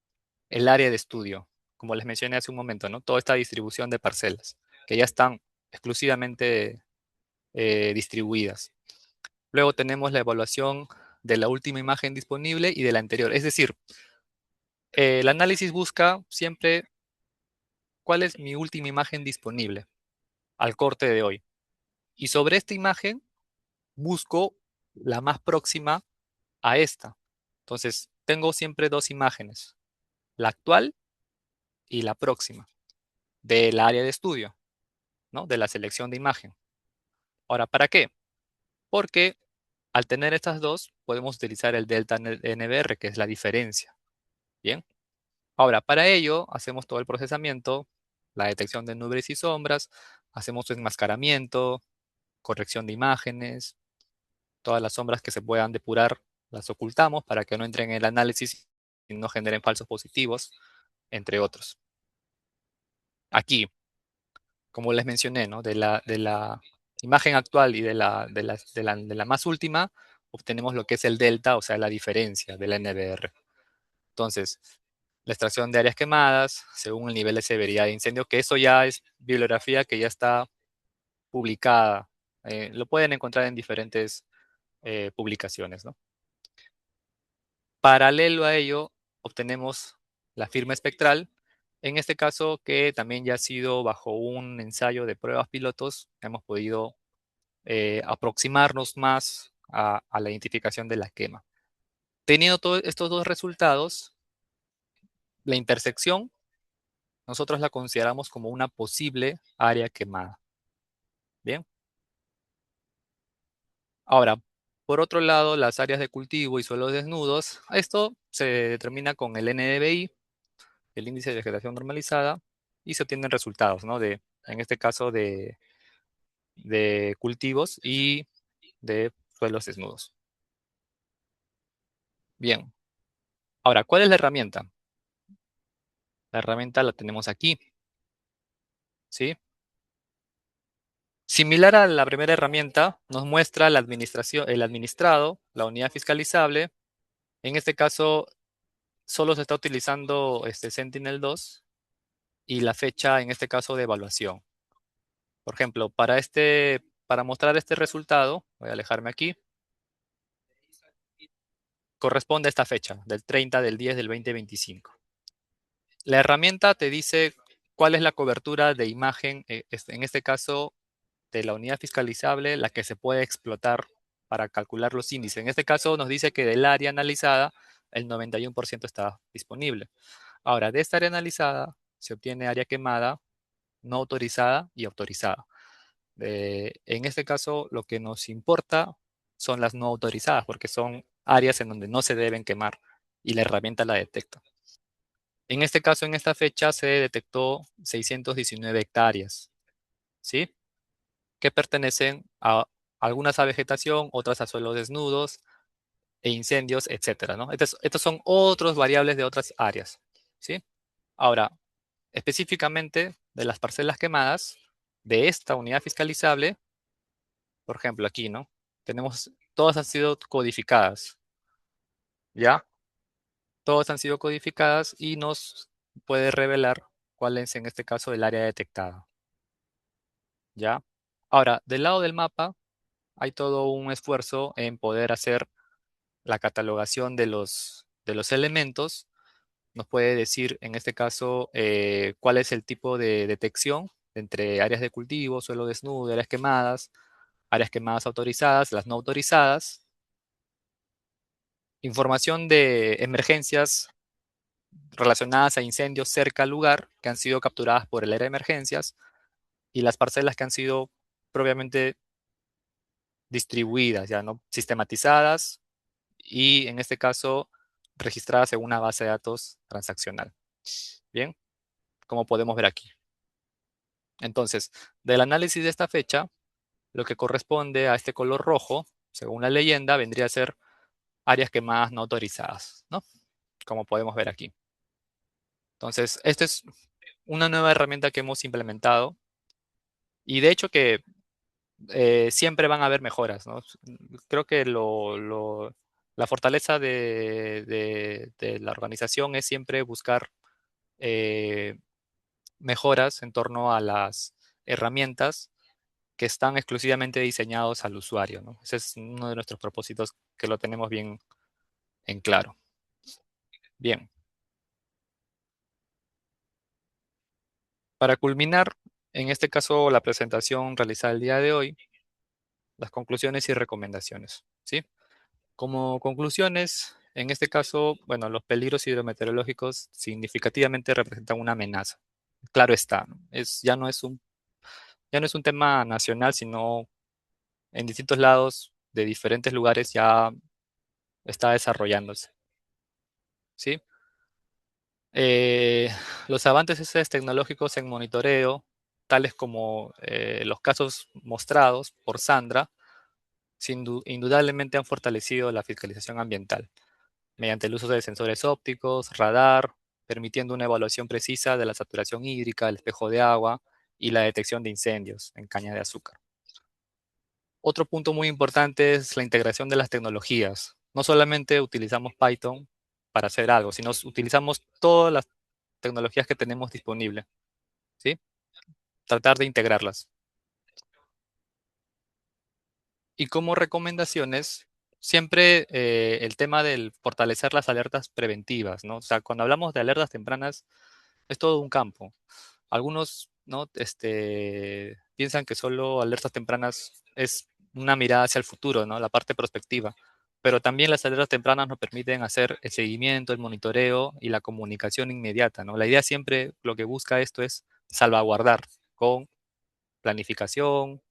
el área de estudio, como les mencioné hace un momento, ¿no? Toda esta distribución de parcelas, que ya están exclusivamente distribuidas. Luego tenemos la evaluación de la última imagen disponible y de la anterior. Es decir, el análisis busca siempre cuál es mi última imagen disponible al corte de hoy. Y sobre esta imagen busco la más próxima a esta. Entonces, tengo siempre dos imágenes, la actual y la próxima, del área de estudio, ¿no? De la selección de imagen. Ahora, ¿para qué? Porque al tener estas dos, podemos utilizar el delta NBR, que es la diferencia. Bien. Ahora, para ello, hacemos todo el procesamiento, la detección de nubes y sombras, hacemos su enmascaramiento, corrección de imágenes, todas las sombras que se puedan depurar, las ocultamos para que no entren en el análisis y no generen falsos positivos, entre otros. Aquí, como les mencioné, ¿no? De la imagen actual y de la más última, obtenemos lo que es el delta, o sea, la diferencia de la NBR. Entonces, la extracción de áreas quemadas, según el nivel de severidad de incendio, que eso ya es bibliografía que ya está publicada. Lo pueden encontrar en diferentes publicaciones, ¿no? Paralelo a ello, obtenemos la firma espectral, en este caso que también ya ha sido bajo un ensayo de pruebas pilotos, hemos podido aproximarnos más a la identificación de la quema. Teniendo todos estos dos resultados, la intersección nosotros la consideramos como una posible área quemada. Bien. Ahora, por otro lado, las áreas de cultivo y suelos desnudos, esto se determina con el NDVI, el índice de vegetación normalizada, y se obtienen resultados, ¿no? En este caso, de cultivos y de suelos desnudos. Bien, ahora, ¿cuál es la herramienta? La herramienta la tenemos aquí, ¿sí? Similar a la primera herramienta, nos muestra la administración, el administrado, la unidad fiscalizable. En este caso, solo se está utilizando Sentinel-2 y la fecha, en este caso, de evaluación. Por ejemplo, para mostrar este resultado, voy a alejarme aquí, corresponde a esta fecha, del 30 del 10 del 2025. La herramienta te dice cuál es la cobertura de imagen, en este caso, de la unidad fiscalizable, la que se puede explotar para calcular los índices. En este caso nos dice que del área analizada, el 91% está disponible. Ahora, de esta área analizada se obtiene área quemada, no autorizada y autorizada. En este caso, lo que nos importa son las no autorizadas, porque son áreas en donde no se deben quemar y la herramienta la detecta. En este caso, en esta fecha, se detectó 619 hectáreas, ¿sí? Que pertenecen a algunas a vegetación, otras a suelos desnudos e incendios, etcétera, ¿no? Estos son otros variables de otras áreas, ¿sí? Ahora, específicamente de las parcelas quemadas de esta unidad fiscalizable, por ejemplo, aquí, ¿no? Todas han sido codificadas, ¿ya? Todas han sido codificadas y nos puede revelar cuál es en este caso el área detectada, ¿ya? Ahora, del lado del mapa hay todo un esfuerzo en poder hacer la catalogación de los elementos. Nos puede decir en este caso cuál es el tipo de detección entre áreas de cultivo, suelo desnudo, áreas quemadas autorizadas, las no autorizadas, información de emergencias relacionadas a incendios cerca al lugar que han sido capturadas por el área de emergencias y las parcelas que han sido propiamente distribuidas, ya no sistematizadas y en este caso registradas en una base de datos transaccional. Bien, como podemos ver aquí. Entonces, del análisis de esta fecha, lo que corresponde a este color rojo, según la leyenda, vendría a ser áreas quemadas no autorizadas, ¿no? Como podemos ver aquí. Entonces, esta es una nueva herramienta que hemos implementado y de hecho que siempre van a haber mejoras, ¿no? Creo que la fortaleza de la organización es siempre buscar eh, mejoras en torno a las herramientas que están exclusivamente diseñados al usuario, ¿no? Ese es uno de nuestros propósitos que lo tenemos bien en claro. Bien, para culminar, en este caso, la presentación realizada el día de hoy, las conclusiones y recomendaciones, ¿sí? Como conclusiones, en este caso, bueno, los peligros hidrometeorológicos significativamente representan una amenaza. Claro está, ¿no? Ya no es un tema nacional, sino en distintos lados de diferentes lugares ya está desarrollándose, ¿sí? Eh, los avances tecnológicos en monitoreo, tales como los casos mostrados por Sandra, indudablemente han fortalecido la fiscalización ambiental mediante el uso de sensores ópticos, radar, permitiendo una evaluación precisa de la saturación hídrica, el espejo de agua y la detección de incendios en caña de azúcar. Otro punto muy importante es la integración de las tecnologías. No solamente utilizamos Python para hacer algo, sino utilizamos todas las tecnologías que tenemos disponibles, ¿sí? Tratar de integrarlas. Y como recomendaciones, siempre el tema del fortalecer las alertas preventivas, ¿no? O sea, cuando hablamos de alertas tempranas, es todo un campo. Algunos, ¿no? Piensan que solo alertas tempranas es una mirada hacia el futuro, ¿no? La parte prospectiva. Pero también las alertas tempranas nos permiten hacer el seguimiento, el monitoreo y la comunicación inmediata, ¿no? La idea siempre, lo que busca esto es salvaguardar con planificación,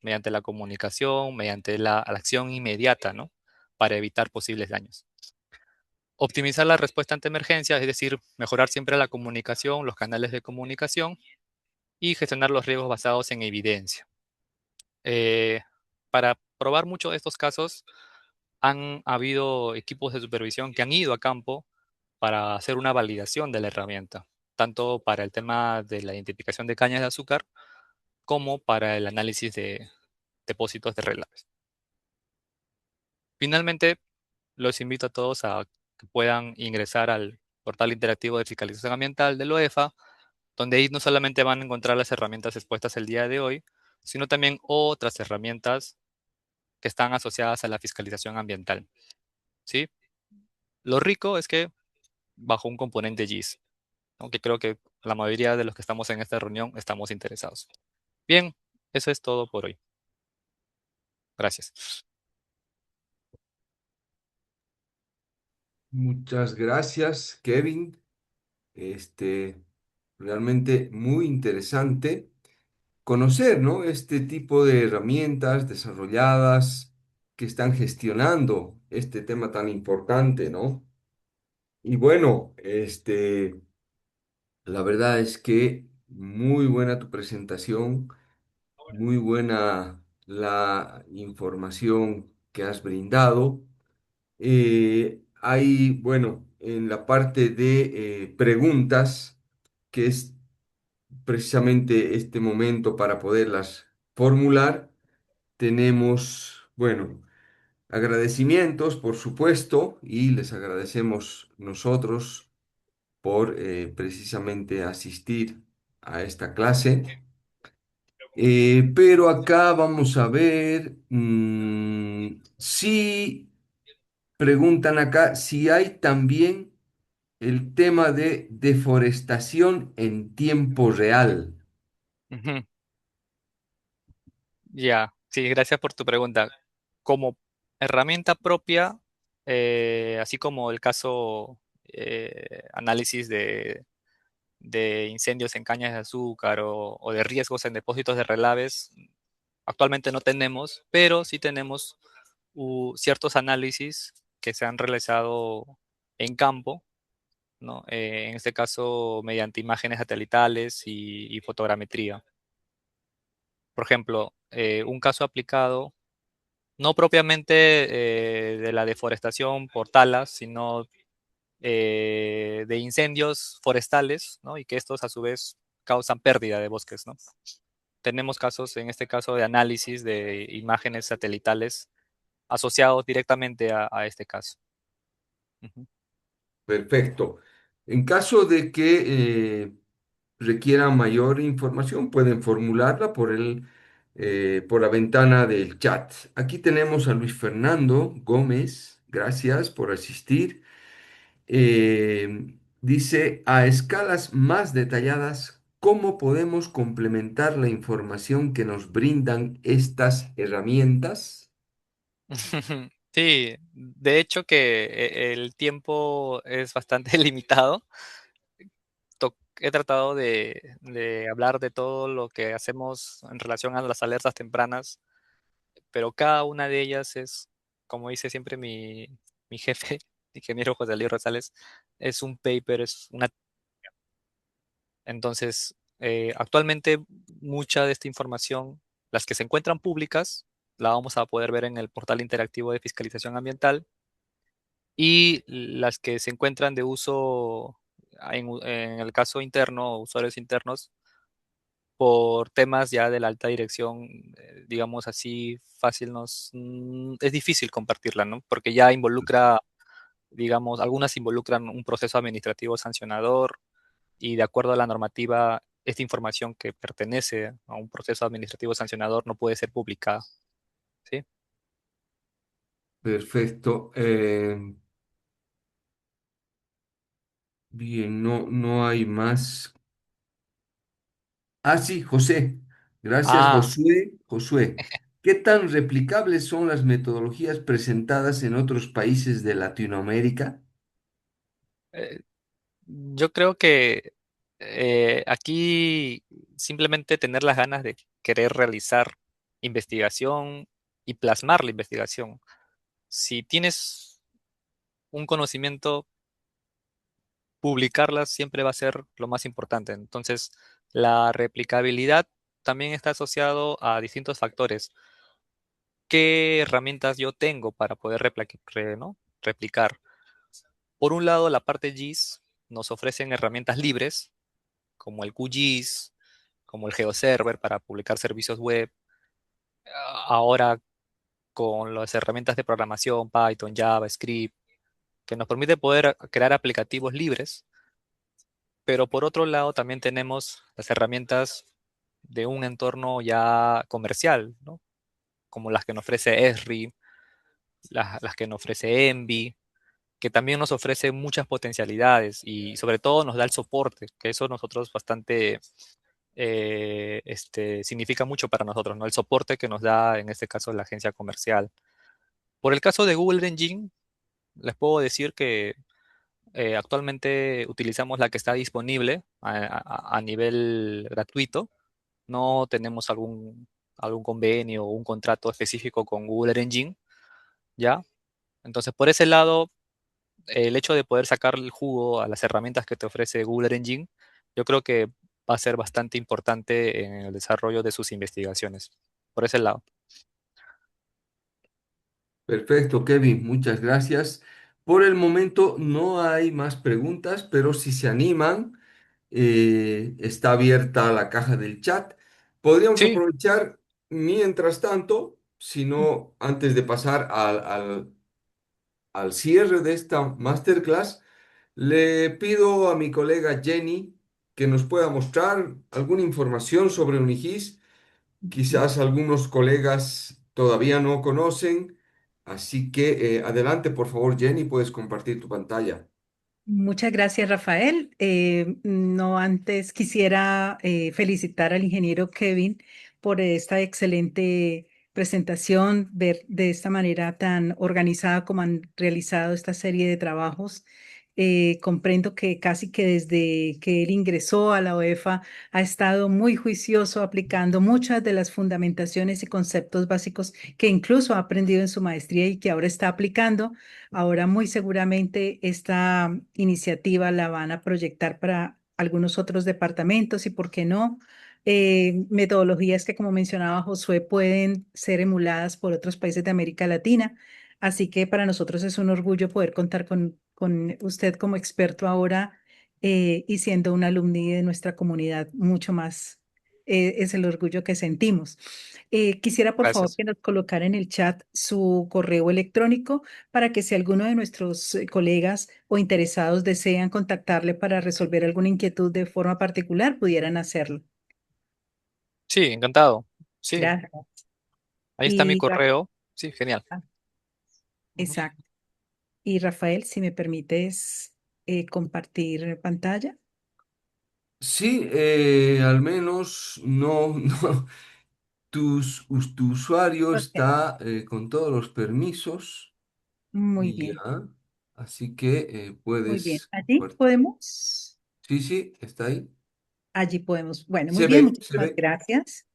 mediante la comunicación, mediante la acción inmediata, ¿no? Para evitar posibles daños. Optimizar la respuesta ante emergencias, es decir, mejorar siempre la comunicación, los canales de comunicación y gestionar los riesgos basados en evidencia. Eh, para probar muchos de estos casos, han habido equipos de supervisión que han ido a campo para hacer una validación de la herramienta, tanto para el tema de la identificación de cañas de azúcar como para el análisis de depósitos de relaves. Finalmente, los invito a todos a que puedan ingresar al portal interactivo de fiscalización ambiental de la OEFA, donde ahí no solamente van a encontrar las herramientas expuestas el día de hoy, sino también otras herramientas que están asociadas a la fiscalización ambiental, ¿sí? Lo rico es que bajo un componente GIS, aunque creo que la mayoría de los que estamos en esta reunión estamos interesados. Bien, eso es todo por hoy. Gracias. Muchas gracias, Kevin. Este, realmente muy interesante conocer, ¿no? Este tipo de herramientas desarrolladas que están gestionando este tema tan importante, ¿no? Y bueno, la verdad es que muy buena tu presentación, muy buena la información que has brindado. Hay, bueno, en la parte de preguntas, que es precisamente este momento para poderlas formular, tenemos, bueno, agradecimientos, por supuesto, y les agradecemos nosotros por precisamente asistir a esta clase. Pero acá vamos a ver si preguntan acá si hay también el tema de deforestación en tiempo real. Ujú. Ya, sí, gracias por tu pregunta. Como herramienta propia, así como el caso análisis de incendios en cañas de azúcar o de riesgos en depósitos de relaves, actualmente no tenemos, pero sí tenemos ciertos análisis que se han realizado en campo, ¿no? En este caso, mediante imágenes satelitales y fotogrametría. Por ejemplo, un caso aplicado, no propiamente de la deforestación por talas, sino de incendios forestales, ¿no? Y que estos a su vez causan pérdida de bosques, ¿no? Tenemos casos, en este caso, de análisis de imágenes satelitales asociados directamente a este caso. Ujú. Perfecto. En caso de que requieran mayor información, pueden formularla por la ventana del chat. Aquí tenemos a Luis Fernando Gómez. Gracias por asistir. Dice, a escalas más detalladas, ¿cómo podemos complementar la información que nos brindan estas herramientas? Sí, de hecho que el tiempo es bastante limitado. He tratado de hablar de todo lo que hacemos en relación a las alertas tempranas, pero cada una de ellas es, como dice siempre mi jefe, ingeniero José Luis Rosales, es un paper, es una... Entonces, actualmente mucha de esta información, las que se encuentran públicas, la vamos a poder ver en el portal interactivo de fiscalización ambiental y las que se encuentran de uso en el caso interno, usuarios internos, por temas ya de la alta dirección, digamos así, fácil es difícil compartirla, ¿no? Porque ya involucra, digamos, algunas involucran un proceso administrativo sancionador y de acuerdo a la normativa, esta información que pertenece a un proceso administrativo sancionador no puede ser publicada, ¿sí? Perfecto. Bien, no hay más. Ah, sí, José. Gracias, Ah, Josué. Josué, ¿qué tan replicables son las metodologías presentadas en otros países de Latinoamérica? eh, yo creo que aquí simplemente tener las ganas de querer realizar investigación y plasmar la investigación. Si tienes un conocimiento, publicarlas siempre va a ser lo más importante. Entonces, la replicabilidad también está asociado a distintos factores. ¿qué herramientas yo tengo para poder ¿no? replicar? Por un lado, la parte GIS nos ofrecen herramientas libres, como el QGIS, como el GeoServer para publicar servicios web. Ahora con las herramientas de programación, Python, JavaScript, que nos permite poder crear aplicativos libres, pero por otro lado también tenemos las herramientas de un entorno ya comercial, ¿no? Como las que nos ofrece Esri, las que nos ofrece Envy, que también nos ofrece muchas potencialidades y sobre todo nos da el soporte, que eso nosotros bastante significa mucho para nosotros, ¿no? El soporte que nos da en este caso la agencia comercial. Por el caso de Google Engine, les puedo decir que actualmente utilizamos la que está disponible a nivel gratuito. No tenemos algún convenio o un contrato específico con Google Engine, ¿ya? Entonces, por ese lado, el hecho de poder sacar el jugo a las herramientas que te ofrece Google Engine, yo creo que va a ser bastante importante en el desarrollo de sus investigaciones. Por ese lado. Perfecto, Kevin, muchas gracias. Por el momento no hay más preguntas, pero si se animan, está abierta la caja del chat. Podríamos Sí, aprovechar mientras tanto, si no, antes de pasar al cierre de esta masterclass, le pido a mi colega Jenny que nos pueda mostrar alguna información sobre Unigis. Quizás algunos colegas todavía no conocen, así que adelante, por favor, Jenny, puedes compartir tu pantalla. Muchas gracias, Rafael. No antes quisiera felicitar al ingeniero Kevin por esta excelente presentación, ver de esta manera tan organizada como han realizado esta serie de trabajos. Comprendo que casi que desde que él ingresó a la UEFA ha estado muy juicioso aplicando muchas de las fundamentaciones y conceptos básicos que incluso ha aprendido en su maestría y que ahora está aplicando. Ahora muy seguramente esta iniciativa la van a proyectar para algunos otros departamentos y, ¿por qué no? Metodologías que, como mencionaba Josué, pueden ser emuladas por otros países de América Latina. Así que para nosotros es un orgullo poder contar con usted como experto ahora y siendo un alumni de nuestra comunidad, mucho más es el orgullo que sentimos. Quisiera, por favor, gracias. que nos colocara en el chat su correo electrónico para que si alguno de nuestros colegas o interesados desean contactarle para resolver alguna inquietud de forma particular, pudieran hacerlo. Sí, encantado. Sí, Gracias. ahí está mi Y, correo. Sí, genial. ah, Ujú. exacto. Y Rafael, si me permites compartir pantalla. Sí, al menos no, no, tu usuario Ok. está con todos los permisos Muy y bien, ya, así que muy bien. puedes Allí compartir. podemos, Sí, sí, está ahí. allí podemos. Bueno, muy Se bien, ve, se muchísimas ve. gracias.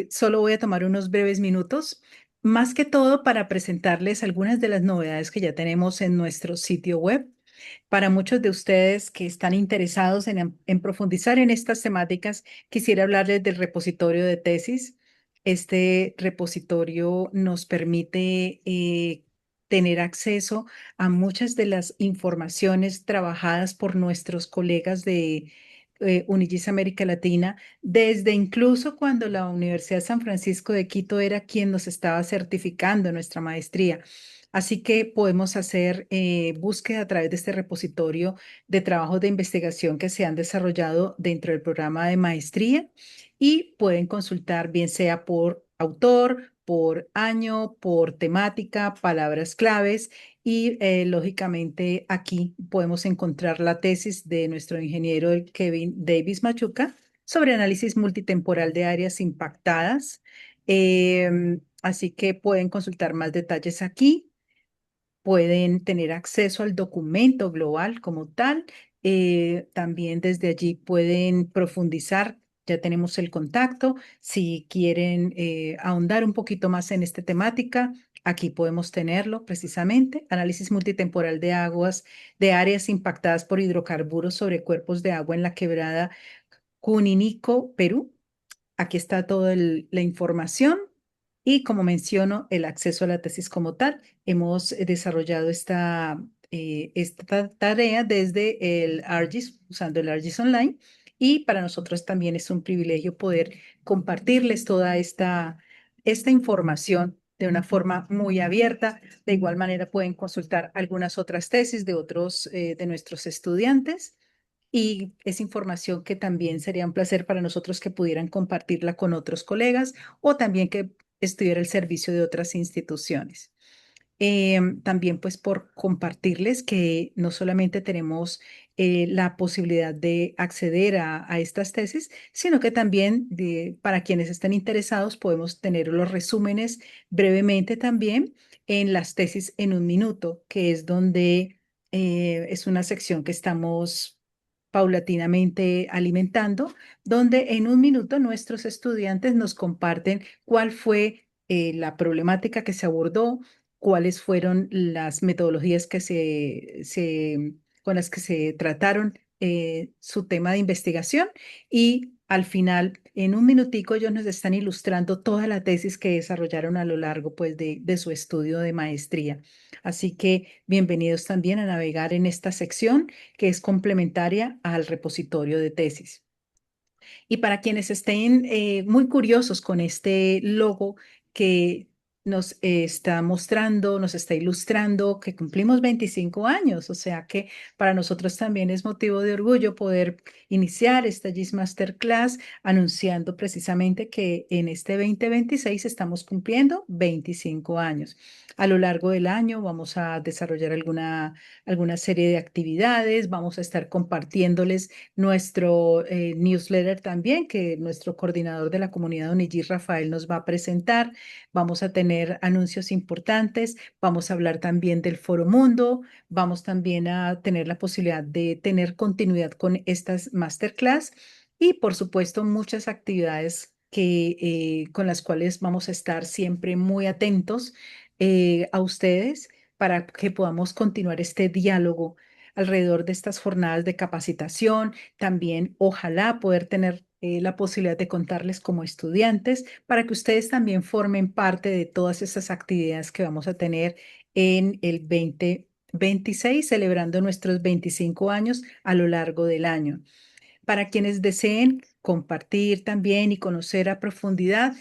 Solo voy a tomar unos breves minutos, más que todo para presentarles algunas de las novedades que ya tenemos en nuestro sitio web. Para muchos de ustedes que están interesados en profundizar en estas temáticas, quisiera hablarles del repositorio de tesis. Este repositorio nos permite tener acceso a muchas de las informaciones trabajadas por nuestros colegas de Unigis América Latina, desde incluso cuando la Universidad de San Francisco de Quito era quien nos estaba certificando nuestra maestría. Así que podemos hacer búsqueda a través de este repositorio de trabajos de investigación que se han desarrollado dentro del programa de maestría y pueden consultar bien sea por autor, por año, por temática, palabras claves y lógicamente aquí podemos encontrar la tesis de nuestro ingeniero Kevin Davis Machuca sobre análisis multitemporal de áreas impactadas. Así que pueden consultar más detalles aquí, pueden tener acceso al documento global como tal. También desde allí pueden profundizar. Ya tenemos el contacto. Si quieren ahondar un poquito más en esta temática, aquí podemos tenerlo precisamente. Análisis multitemporal de aguas, de áreas impactadas por hidrocarburos sobre cuerpos de agua en la quebrada Cuninico, Perú. Aquí está toda la información. Y como menciono, el acceso a la tesis como tal, hemos desarrollado esta tarea desde el ARGIS, usando el ARGIS Online, y para nosotros también es un privilegio poder compartirles toda esta información de una forma muy abierta. De igual manera pueden consultar algunas otras tesis de otros de nuestros estudiantes. Y es información que también sería un placer para nosotros que pudieran compartirla con otros colegas o también que estuviera al servicio de otras instituciones. También pues por compartirles que no solamente tenemos la posibilidad de acceder a estas tesis, sino que también para quienes estén interesados podemos tener los resúmenes brevemente también en las tesis en un minuto, que es donde es una sección que estamos paulatinamente alimentando, donde en un minuto nuestros estudiantes nos comparten cuál fue la problemática que se abordó, cuáles fueron las metodologías que con las que se trataron su tema de investigación y al final, en un minutico, ellos nos están ilustrando toda la tesis que desarrollaron a lo largo pues, de su estudio de maestría. Así que bienvenidos también a navegar en esta sección que es complementaria al repositorio de tesis. Y para quienes estén muy curiosos con este logo que nos está mostrando, nos está ilustrando que cumplimos 25 años, o sea que para nosotros también es motivo de orgullo poder iniciar esta GIS Masterclass anunciando precisamente que en este 2026 estamos cumpliendo 25 años. A lo largo del año vamos a desarrollar alguna serie de actividades, vamos a estar compartiéndoles nuestro newsletter también, que nuestro coordinador de la comunidad Unigir, Rafael, nos va a presentar. Vamos a tener anuncios importantes, vamos a hablar también del Foro Mundo, vamos también a tener la posibilidad de tener continuidad con estas masterclass y, por supuesto, muchas actividades con las cuales vamos a estar siempre muy atentos a ustedes para que podamos continuar este diálogo alrededor de estas jornadas de capacitación. También ojalá poder tener la posibilidad de contarles como estudiantes para que ustedes también formen parte de todas esas actividades que vamos a tener en el 2026, celebrando nuestros 25 años a lo largo del año. Para quienes deseen compartir también y conocer a profundidad,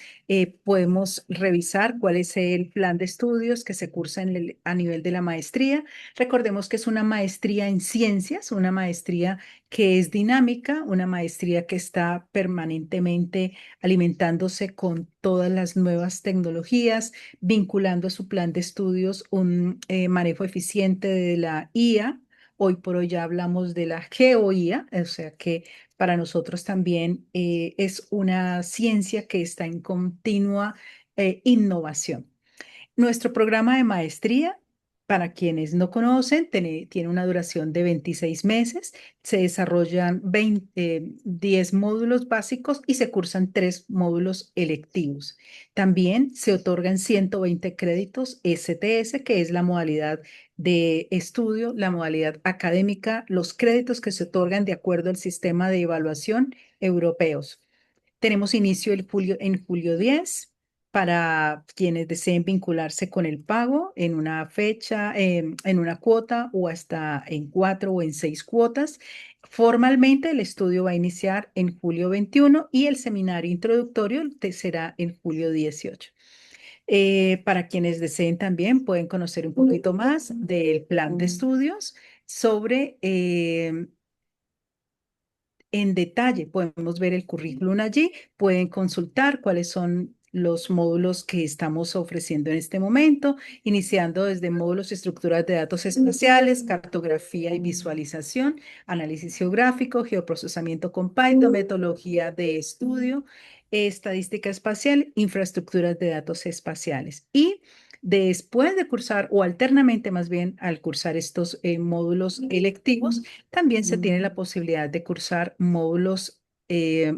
podemos revisar cuál es el plan de estudios que se cursa a nivel de la maestría. Recordemos que es una maestría en ciencias, una maestría que es dinámica, una maestría que está permanentemente alimentándose con todas las nuevas tecnologías, vinculando a su plan de estudios un manejo eficiente de la IA. Hoy por hoy ya hablamos de la GeoIA, o sea que para nosotros también es una ciencia que está en continua innovación. Nuestro programa de maestría, para quienes no conocen, tiene una duración de 26 meses, se desarrollan 10 módulos básicos y se cursan 3 módulos electivos. También se otorgan 120 créditos STS, que es la modalidad de estudio, la modalidad académica, los créditos que se otorgan de acuerdo al sistema de evaluación europeos. Tenemos inicio en julio 10 para quienes deseen vincularse con el pago en una fecha, en una cuota o hasta en 4 o en 6 cuotas. Formalmente el estudio va a iniciar en julio 21 y el seminario introductorio será en julio 18. Para quienes deseen también pueden conocer un poquito más del plan de estudios sobre en detalle. Podemos ver el currículum allí, pueden consultar cuáles son los módulos que estamos ofreciendo en este momento, iniciando desde módulos y estructuras de datos espaciales, cartografía y visualización, análisis geográfico, geoprocesamiento con Python, metodología de estudio, estadística espacial, infraestructuras de datos espaciales. Y después de cursar, o alternamente más bien al cursar estos módulos electivos, también se tiene la posibilidad de cursar módulos que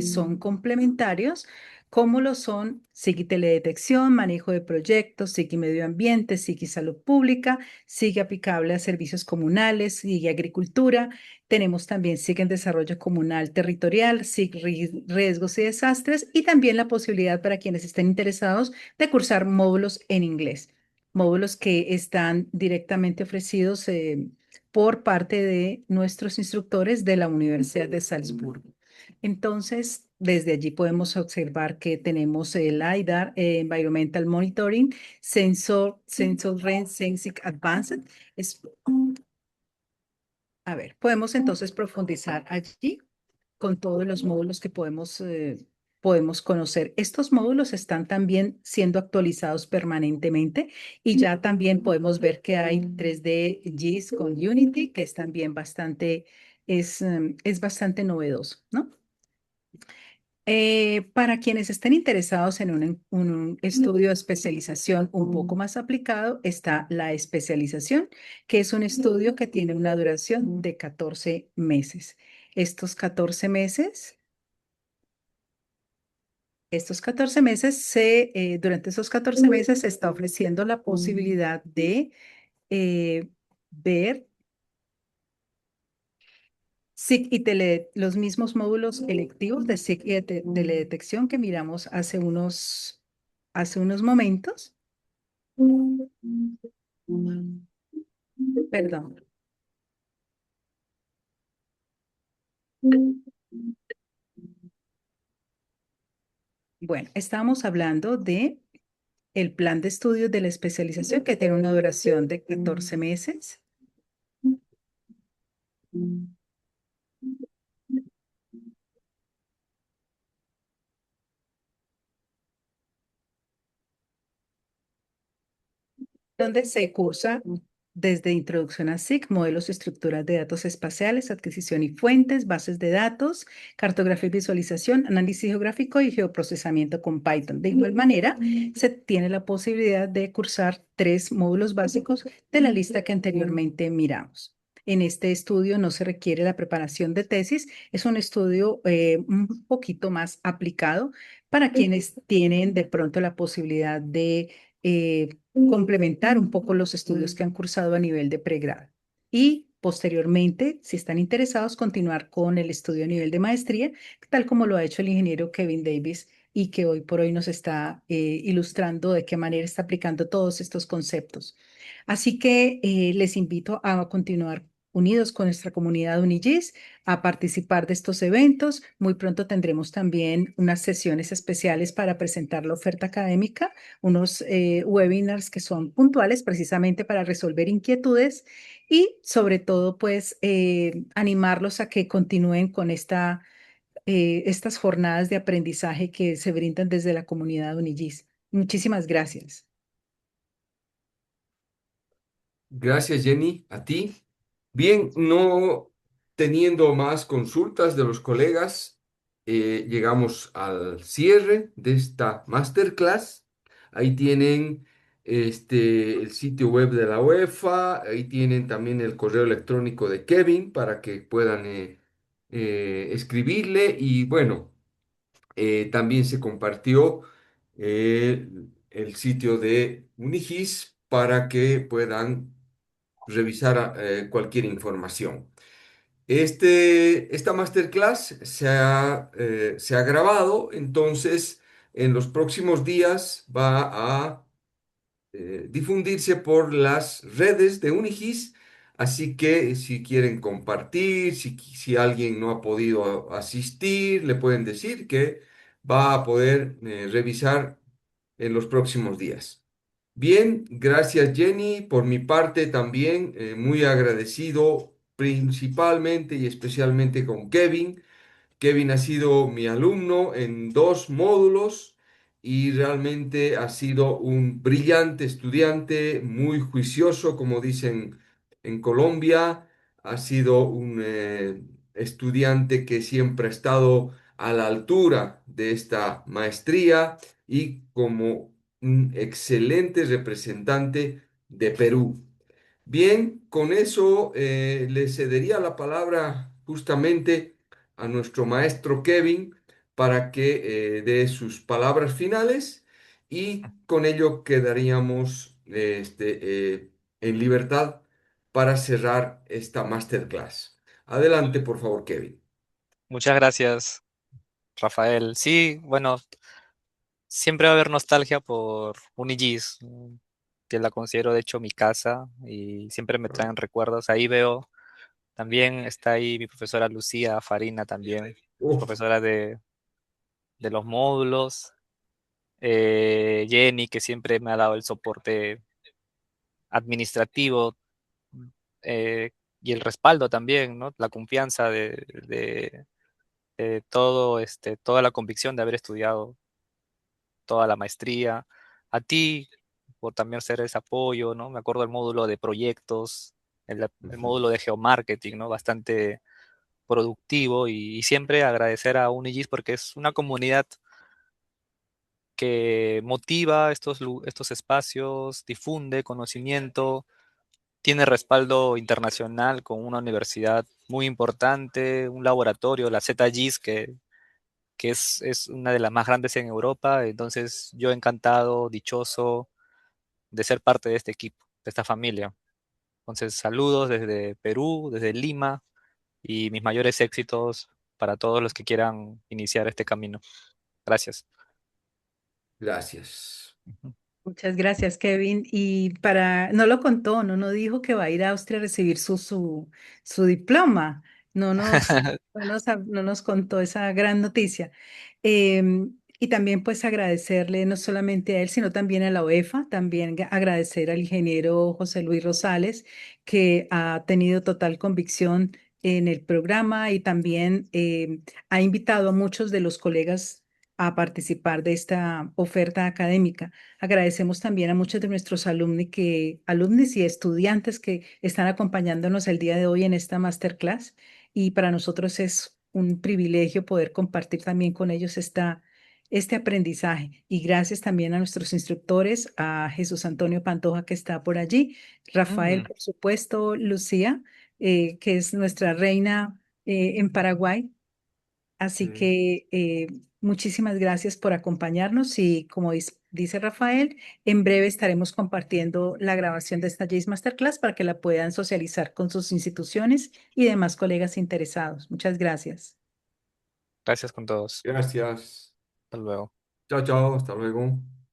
son complementarios como lo son SIC y teledetección, manejo de proyectos, SIC y medio ambiente, SIC y salud pública, SIC aplicable a servicios comunales, SIC y agricultura. Tenemos también SIC en desarrollo comunal territorial, SIC riesgos y desastres y también la posibilidad para quienes estén interesados de cursar módulos en inglés, módulos que están directamente ofrecidos por parte de nuestros instructores de la Universidad de Salzburgo. Entonces, desde allí podemos observar que tenemos el LiDAR, Environmental Monitoring, Sensor Range Sensing Advanced. Es- a ver, podemos entonces profundizar allí con todos los módulos que podemos conocer. Estos módulos están también siendo actualizados permanentemente y ya también podemos ver que hay 3D GIS con Unity, que es también es bastante novedoso, ¿no? Para quienes estén interesados en un estudio de especialización un poco más aplicado, está la especialización, que es un estudio que tiene una duración de 14 meses. Estos 14 meses, durante esos 14 meses se está ofreciendo la posibilidad de ver SIC y los mismos módulos electivos de SIC y de teledetección que miramos hace unos momentos. Perdón. Bueno, estábamos hablando de el plan de estudios de la especialización que tiene una duración de 14 meses. Donde se cursa desde introducción a SIC, modelos y estructuras de datos espaciales, adquisición y fuentes, bases de datos, cartografía y visualización, análisis geográfico y geoprocesamiento con Python. De igual manera, se tiene la posibilidad de cursar 3 módulos básicos de la lista que anteriormente miramos. En este estudio no se requiere la preparación de tesis, es un estudio un poquito más aplicado para quienes tienen de pronto la posibilidad de complementar un poco los estudios que han cursado a nivel de pregrado. Y posteriormente, si están interesados, continuar con el estudio a nivel de maestría, tal como lo ha hecho el ingeniero Kevin Davis y que hoy por hoy nos está ilustrando de qué manera está aplicando todos estos conceptos. Así que les invito a continuar unidos con nuestra comunidad Unigis, a participar de estos eventos. Muy pronto tendremos también unas sesiones especiales para presentar la oferta académica, unos webinars que son puntuales precisamente para resolver inquietudes y sobre todo pues animarlos a que continúen con estas jornadas de aprendizaje que se brindan desde la comunidad Unigis. Muchísimas gracias. Gracias, Jenny, a ti. Bien, no teniendo más consultas de los colegas, llegamos al cierre de esta masterclass. Ahí tienen el sitio web de la UEFA, ahí tienen también el correo electrónico de Kevin para que puedan escribirle y bueno. También se compartió el sitio de Unigis para que puedan revisar cualquier información. Esta masterclass se ha grabado, entonces en los próximos días va a difundirse por las redes de Unigis. Así que si quieren compartir, si alguien no ha podido asistir, le pueden decir que va a poder revisar en los próximos días. Bien, gracias Jenny. Por mi parte también muy agradecido principalmente y especialmente con Kevin. Kevin ha sido mi alumno en 2 módulos y realmente ha sido un brillante estudiante, muy juicioso, como dicen en Colombia. Ha sido un estudiante que siempre ha estado a la altura de esta maestría y como un excelente representante de Perú. Bien, con eso le cedería la palabra justamente a nuestro maestro Kevin para que dé sus palabras finales y con ello quedaríamos en libertad para cerrar esta masterclass. Adelante, por favor, Kevin. Muchas gracias, Rafael. Sí, bueno, siempre va a haber nostalgia por Unigis, que la considero de hecho mi casa y siempre me traen recuerdos. Ahí veo, también está ahí mi profesora Lucía Farina también, Uf, profesora de los módulos. Jenny, que siempre me ha dado el soporte administrativo, eh, y el respaldo también, ¿no? La confianza de todo, toda la convicción de haber estudiado toda la maestría. A ti, por también ser ese apoyo, ¿no? Me acuerdo del módulo de proyectos, el ujú, módulo de geomarketing, ¿no? Bastante productivo y siempre agradecer a Unigis porque es una comunidad que motiva estos espacios, difunde conocimiento, tiene respaldo internacional con una universidad muy importante, un laboratorio, la ZGIS, que es una de las más grandes en Europa. Entonces, yo encantado, dichoso de ser parte de este equipo, de esta familia. Entonces, saludos desde Perú, desde Lima, y mis mayores éxitos para todos los que quieran iniciar este camino. Gracias. gracias. Ujú. Muchas gracias, Kevin. Y no lo contó, no dijo que va a ir a Austria a recibir su diploma. No nos contó esa gran noticia. Y también pues agradecerle no solamente a él, sino también a la UEFA, también agradecer al ingeniero José Luis Rosales, que ha tenido total convicción en el programa y también ha invitado a muchos de los colegas a participar de esta oferta académica. Agradecemos también a muchos de nuestros alumnos y estudiantes que están acompañándonos el día de hoy en esta masterclass y para nosotros es un privilegio poder compartir también con ellos este aprendizaje. Y gracias también a nuestros instructores, a Jesús Antonio Pantoja que está por allí, Rafael, Mm, por supuesto, Lucía, que es nuestra reina en Paraguay. Así Mm. que muchísimas gracias por acompañarnos y como dice Rafael, en breve estaremos compartiendo la grabación de esta Jace Masterclass para que la puedan socializar con sus instituciones y demás colegas interesados. Muchas gracias. Gracias con todos. Gracias. Hasta luego. Chao, chao, hasta luego.